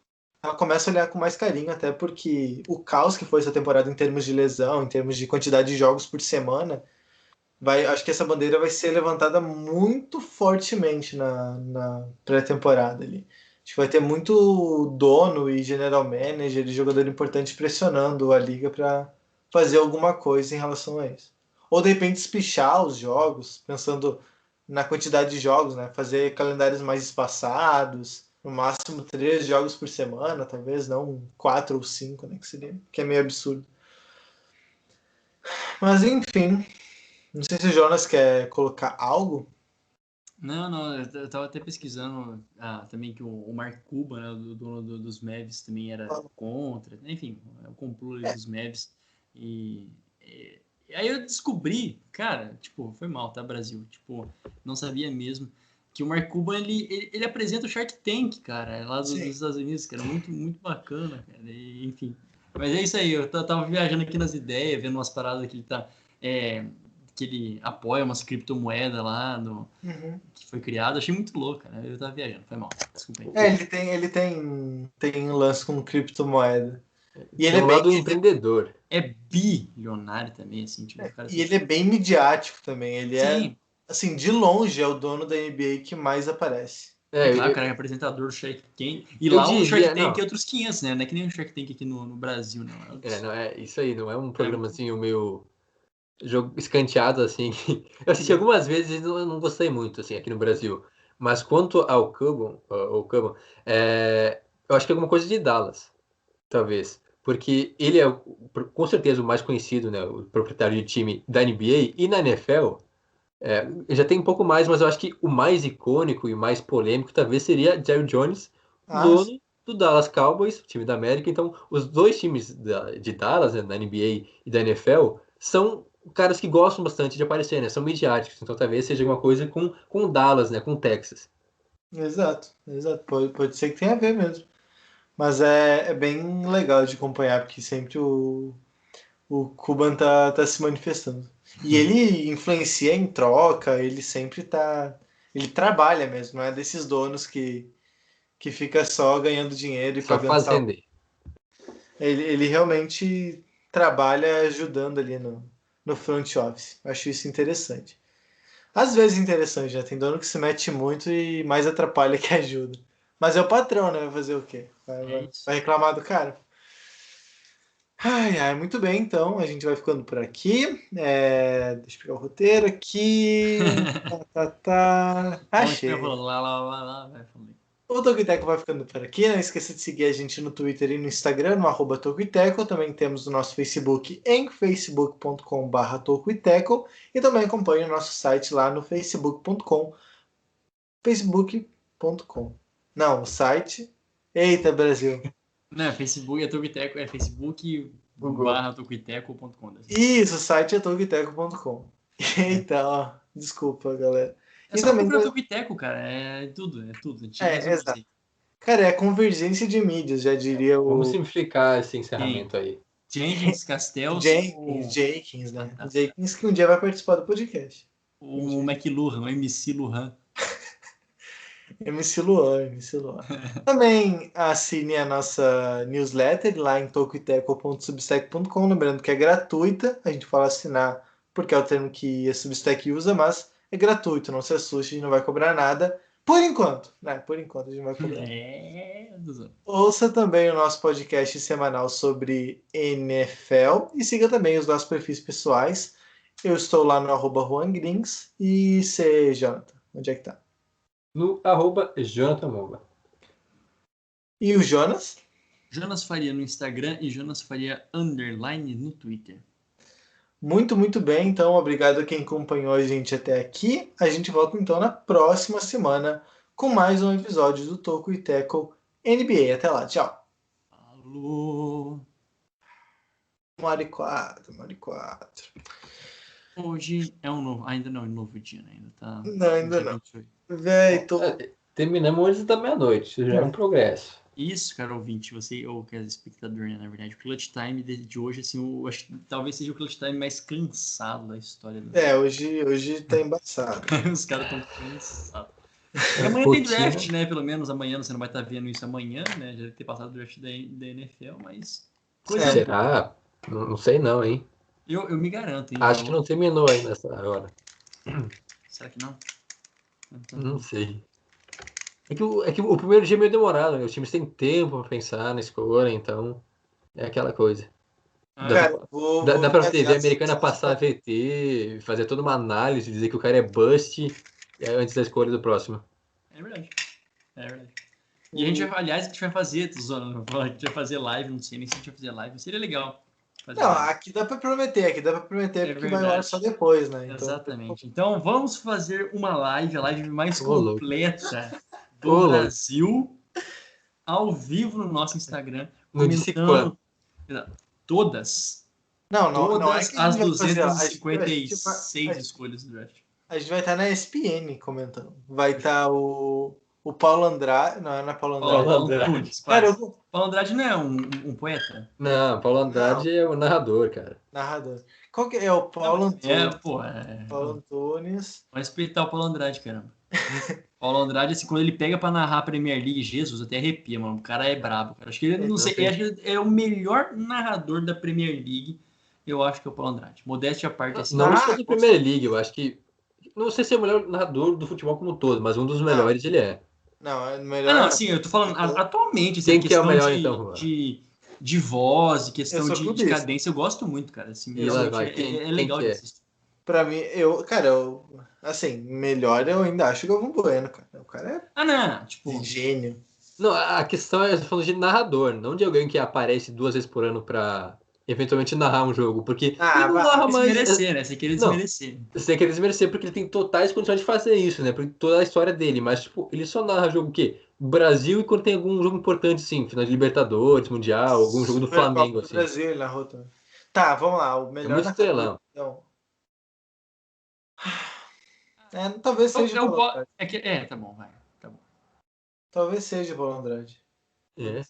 Ela começa a olhar com mais carinho, até porque o caos que foi essa temporada em termos de lesão, em termos de quantidade de jogos por semana, acho que essa bandeira vai ser levantada muito fortemente na pré-temporada ali. Acho que vai ter muito dono e general manager e jogador importante pressionando a liga para fazer alguma coisa em relação a isso. Ou de repente espichar os jogos, pensando na quantidade de jogos, né? Fazer calendários mais espaçados, no máximo 3 jogos por semana, talvez não 4 ou 5, né? Que é meio absurdo. Mas enfim, não sei se o Jonas quer colocar algo. Não, eu tava até pesquisando também que o Mark Cuban, né, o dono dos Mavs, também era contra. Enfim, o complô ali dos Mavs. E, e aí eu descobri, cara, tipo, foi mal, tá, Brasil? Tipo, não sabia mesmo que o Mark Cuban, ele apresenta o Shark Tank, cara, lá dos Sim. Estados Unidos, cara, muito, muito bacana, cara. Enfim, mas é isso aí, eu tava viajando aqui nas ideias, vendo umas paradas que ele tá... É, que ele apoia umas criptomoedas lá no, Uhum. que foi criado. Achei muito louco, cara. Eu tava viajando, foi mal. Desculpa aí. Ele tem lance com criptomoeda. E ele Tem é um bem, lado empreendedor. É bilionário também, assim, tipo, o cara e tem. ele é bem midiático também. Ele é, Sim, assim, de longe é o dono da NBA que mais aparece. É, claro, o eu, cara é apresentador do Shark Tank. E eu lá o Shark diria, Tank é não. outros 500, né? Não é que nem o Shark Tank aqui no Brasil, não. É outros... Não é isso aí, não é um Cara, muito... programazinho meio jogo escanteado assim. Eu assisti algumas vezes e não gostei muito assim aqui no Brasil. Mas quanto ao Cuban, Eu acho que é alguma coisa de Dallas, talvez. Porque ele é, com certeza, o mais conhecido, né? O proprietário de time da NBA e na NFL. Já tem um pouco mais, mas eu acho que o mais icônico e mais polêmico talvez seria Jerry Jones, Ah, dono do Dallas Cowboys, time da América. Então, os dois times de Dallas, né, da NBA e da NFL, são caras que gostam bastante de aparecer, né? São midiáticos. Então, talvez seja alguma coisa com Dallas, né? Com Texas. exato. Pode ser que tenha a ver mesmo. Mas é bem legal de acompanhar, porque sempre o Cuban tá se manifestando. E ele influencia em troca, ele sempre tá. Ele trabalha mesmo, não é desses donos que fica só ganhando dinheiro e Só pagando salário. fazendo. Ele realmente trabalha ajudando ali no front office. Acho isso interessante. Às vezes interessante, né? Tem dono que se mete muito e mais atrapalha que ajuda. Mas é o patrão, né? Vai fazer o quê? É isso. Vai reclamar do cara? Ai, ai, muito bem, então a gente vai ficando por aqui. Deixa eu pegar o roteiro aqui. Onde que vai Achei. falar? Lá, vai falando. O Tocoiteco vai ficando por aqui. Não esqueça de seguir a gente no Twitter e no Instagram, no @Tocoiteco. Também temos o nosso Facebook em facebook.com/Tocoiteco. E também acompanhe o nosso site lá no facebook.com. Facebook.com. Não, o site. Eita, Brasil. Não, Facebook é Tocoiteco, é Facebook Google. /tocoiteco.com. Isso, o site é tocoiteco.com. Eita, ó. Desculpa, galera. É E só também. procurar Tocoiteco, cara. É tudo. A gente resume isso Exato. aí. Cara, é a convergência de mídias, já diria Vamos o simplificar esse Quem? encerramento aí. Jenkins, Castells ou. Jenkins, Ah, né? tá. Jenkins que um dia vai participar do podcast. O McLuhan, o MC Luhan. MC Luan, MC Luan. Também assine a nossa newsletter lá em tocoiteco.substack.com, lembrando que é gratuita. A gente fala assinar porque é o termo que a Substack usa, mas é gratuito, não se assuste, a gente não vai cobrar nada. Por enquanto, né? Por enquanto a gente não vai cobrar. Duzão. Ouça também o nosso podcast semanal sobre NFL e siga também os nossos perfis pessoais. Eu estou lá no @JuanGrings e você, Jonathan, onde é que tá? No @Jonathan Momba. E o Jonas? Jonas Faria no Instagram e Jonas Faria _ no Twitter. Muito, muito bem. Então, obrigado a quem acompanhou a gente até aqui. A gente volta então na próxima semana com mais um episódio do Toco e Teco NBA. Até lá, tchau. Alô. 1h04, 1h04. Hoje é um novo. Ainda não é um novo dia, né? Ainda tá. Não, ainda dia não. 28. Véi, tô. Terminamos antes da meia-noite. Isso já é um progresso. Isso, cara, ouvinte, você, ou que é espectador, né, na verdade, o clutch time de hoje, assim, eu acho que talvez seja o clutch time mais cansado da história do. Hoje tá embaçado. Os caras estão cansados. E amanhã tem draft, né? Pelo menos amanhã, você não vai estar vendo isso amanhã, né? Já deve ter passado o draft da NFL, mas. Coisa Será? Não sei não, hein? Eu me garanto, hein? Acho que não terminou ainda essa hora. Será que não? Não sei. É que o primeiro dia é meio demorado, né? Os times têm tempo pra pensar na escolha, então é aquela coisa. Cara, Dá pra TV viajar americana passar a VT, fazer toda uma análise, dizer que o cara é bust antes da escolha do próximo. É verdade. É verdade. E a gente vai, aliás, a gente vai fazer, Zona, a gente vai fazer live, não sei nem se a gente vai fazer live, seria legal. Não, aqui dá pra prometer, porque vai lá só depois, né? Então, exatamente. Então vamos fazer uma live, a live mais completa do Brasil, ao vivo no nosso Instagram, comentando todas. Não todas é que as vai 256 escolhas do draft. A gente vai estar na ESPN comentando. Vai estar o Paulo Andrade. Não é Paulo Andrade. Paulo Antunes, Paulo Andrade não é um poeta? Não, Paulo Andrade é o narrador, cara. Narrador. Qual que é? O Paulo Antunes. Paulo Antunes. Vai respeitar o Paulo Andrade, caramba. Paulo Andrade, assim, quando ele pega pra narrar a Premier League, Jesus, até arrepia, mano. O cara é brabo, cara. Acho que ele, acho que ele é o melhor narrador da Premier League. Eu acho que é o Paulo Andrade. Modéstia à parte, assim. Não só da Premier League, eu acho que. Não sei se é o melhor narrador do futebol como um todo, mas um dos melhores ele é. Não, é melhor. Não, sim, eu tô falando atualmente, assim, quem que é o melhor, então, de voz, questão de cadência, eu gosto muito, cara. Assim, é legal de assistir. Pra mim, assim, melhor eu ainda acho que o Galvão Bueno, cara. O cara é tipo, gênio. Não, a questão é falando de narrador, não de alguém que aparece 2 vezes por ano pra eventualmente narrar um jogo, porque ele não narra mais. Desmerecer, né? Sem querer Não, desmerecer. você quer desmerecer porque ele tem totais condições de fazer isso, né? Por toda a história dele, mas tipo, ele só narra jogo o quê? Brasil e quando tem algum jogo importante, sim, final de Libertadores, Mundial, algum jogo do Supercopa Flamengo, do assim. Brasil, ele narrou também. Tá, vamos lá. O É melhor muito narrador, estrelão. então. Talvez seja o Eu Paulo gosto. Andrade. Tá bom, vai. Tá bom. Talvez seja o Paulo Andrade. É.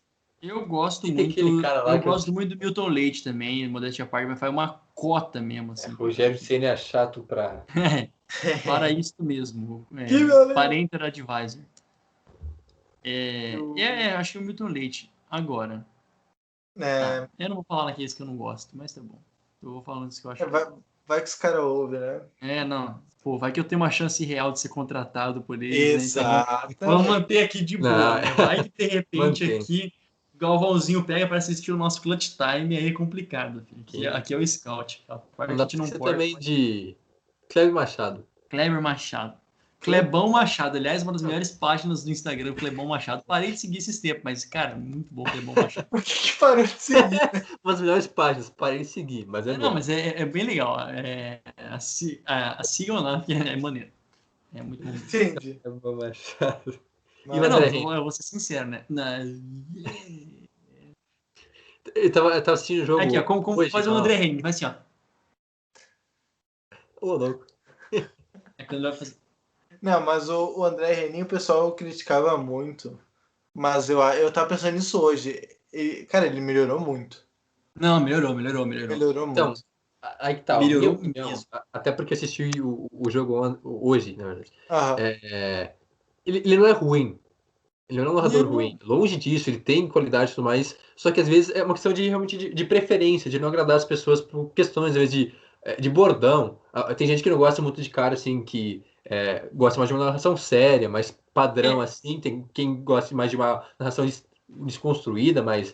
Eu gosto E tem aquele muito. cara lá Eu que eu... gosto muito do Milton Leite também, modéstia à parte, mas faz uma cota mesmo, assim. Rogério Ceni é chato pra... Para isso mesmo. Que beleza! Parental Advisor. Acho que o Milton Leite. Agora. Tá. É, Eu não vou falar naqueles que eu não gosto, mas tá bom. Eu vou falando dos que eu acho. vai que os caras ouvem, né? Não. Pô, vai que eu tenho uma chance real de ser contratado por eles, né? Então vamos Exatamente. manter aqui de boa, Não, né? Vai que de repente mantém. aqui o Galvãozinho pega para assistir o nosso clutch time, aí é complicado. Filho. Aqui é o scout. A parte Não a dá gente pra não ser pode. também de Cléber Machado. Kleber Machado. Clebão Machado, aliás, uma das melhores páginas do Instagram, Clebão Machado. Parei de seguir esses tempos, mas, cara, muito bom Clebão Machado. Por que parou de seguir? Uma das melhores páginas, parei de seguir, mas é Não, bom. mas é bem legal. Sigam lá, que é maneiro. É muito bom. Entendi. Cléber Machado. E o Mas, André Não, Henrique? eu vou ser sincero, né? Eu tava assistindo o Aqui, ó, jogo como hoje, fazer o André Henrique? Vai assim, ó. Ô, louco. É quando ele vai fazer. não, mas o André Renin, o pessoal criticava muito. Mas eu tava pensando nisso hoje. Cara, ele melhorou muito. Não, melhorou. Melhorou Então, muito. aí que tá, minha Melhorou opinião, mesmo. até porque eu assisti o jogo hoje, na verdade. Aham. Ele não é ruim. Ele não é um narrador ruim. Não. Longe disso, ele tem qualidade e tudo mais. Só que às vezes é uma questão de realmente de preferência, de não agradar as pessoas por questões, às vezes, de bordão. Tem gente que não gosta muito de cara assim, que gosta mais de uma narração séria, mais padrão É, assim. Tem quem gosta mais de uma narração desconstruída, mais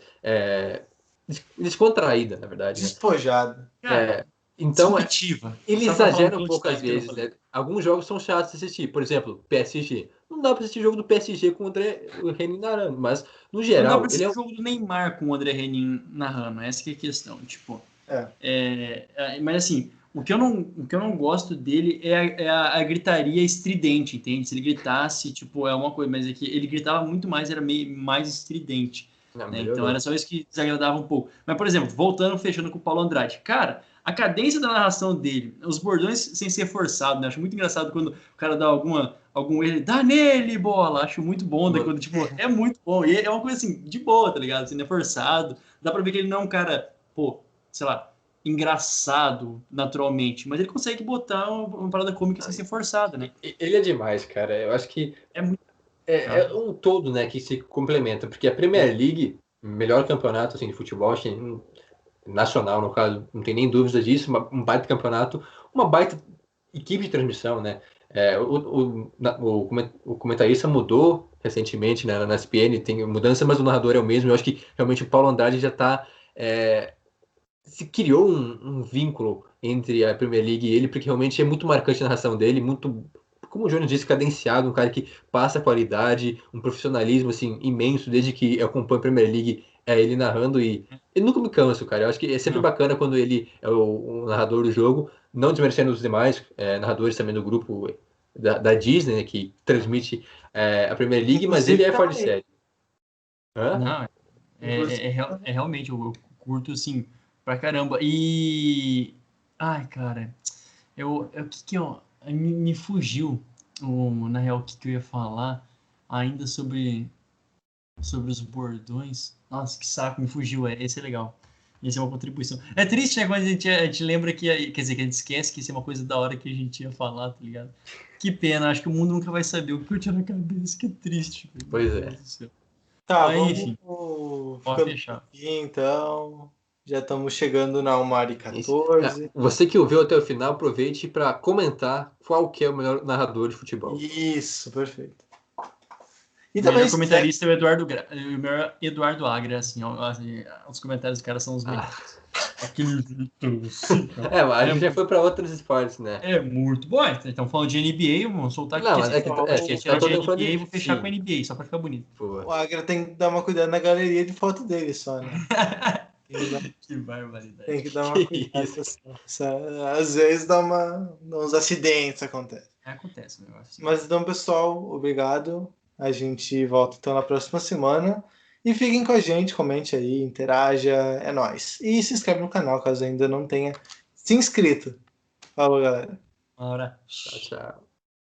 descontraída, na verdade, né? Despojado. cara, Então, disruptiva. ele Só pra falar um exagera um clutch pouco às time que eu não vezes, falei. né? Alguns jogos são chatos de assistir. Por exemplo, PSG. Não dá pra assistir jogo do PSG com o Renan narrando, mas no Não dá pra geral, ele assistir é o jogo do Neymar com o André Renin narrando. Essa que é a questão. Tipo, mas assim, o que eu não gosto dele a gritaria estridente, entende? Se ele gritasse, tipo, é uma coisa, mas é que ele gritava muito mais, era meio mais estridente, Não, né? Então melhorou. era só isso que desagradava um pouco. Mas, por exemplo, voltando, fechando com o Paulo Andrade, cara, a cadência da narração dele, os bordões sem ser forçado, né? Acho muito engraçado quando o cara dá algum erro, ele dá nele, bola. Acho muito bom, né? Quando, tipo, é muito bom. E é uma coisa assim, de boa, tá ligado? Assim, não é forçado. Dá pra ver que ele não é um cara, pô, sei lá, engraçado naturalmente, mas ele consegue botar uma parada cômica sem ser forçada, né? Ele é demais, cara. Eu acho que É muito. é um todo, né, que se complementa, porque a Premier League, melhor campeonato assim, de futebol, acho que nacional, no caso, não tem nem dúvida disso, um baita campeonato, uma baita equipe de transmissão, né? O comentarista mudou recentemente, né, na ESPN, tem mudança, mas o narrador é o mesmo. Eu acho que realmente o Paulo Andrade já está se criou um vínculo entre a Premier League e ele, porque realmente é muito marcante a narração dele, muito, como o Júnior disse, cadenciado, um cara que passa qualidade, um profissionalismo assim imenso, desde que eu acompanho a Premier League, ele narrando e ele nunca me canso, cara. Eu acho que é sempre Não. bacana quando ele é o narrador do jogo, não desmerecendo os demais narradores também do grupo da Disney, né, que transmite a Premier League, mas ele Inclusive é fora de também. série. Hã? Não, Inclusive também. realmente, eu curto assim pra caramba. E. Ai, cara, o que que eu. Me fugiu, na real, o que que eu ia falar ainda sobre os bordões. Nossa, que saco, me fugiu. Esse é legal. Esse é uma contribuição. É triste, né, quando a gente lembra quer dizer, que a gente esquece que isso é uma coisa da hora que a gente ia falar, tá ligado? Que pena, acho que o mundo nunca vai saber o que eu tinha na cabeça, que triste, meu Pois Deus é. do céu. Tá, Mas vamos enfim, pode ficando por fechar. aqui, então. Já estamos chegando na 1 hora e Isso. 14. Você que ouviu até o final, aproveite para comentar qual que é o melhor narrador de futebol. Isso, perfeito. E O também melhor se quiser. comentarista é o Eduardo Agra, assim, os comentários dos caras são os melhores. Aquele jeito, sim, Mas a gente já foi pra outros esportes, né? é muito bom. Então falando de NBA, vamos soltar aqui. Não, Quer mas dizer, tá tirar de todo mundo falando NBA e de... vou fechar Sim, com NBA, só pra ficar bonito. boa. O Agra tem que dar uma cuidada na galeria de foto dele só, né? Que barbaridade. Tem que dar uma Que cuidada isso? só. Às vezes dá uns acidentes acontecem. Acontece o negócio. Assim. Mas então, pessoal, obrigado. A gente volta então na próxima semana. E fiquem com a gente, comente aí, interaja, é nóis. E se inscreve no canal caso ainda não tenha se inscrito. Falou, galera. Uma hora. Tchau, tchau.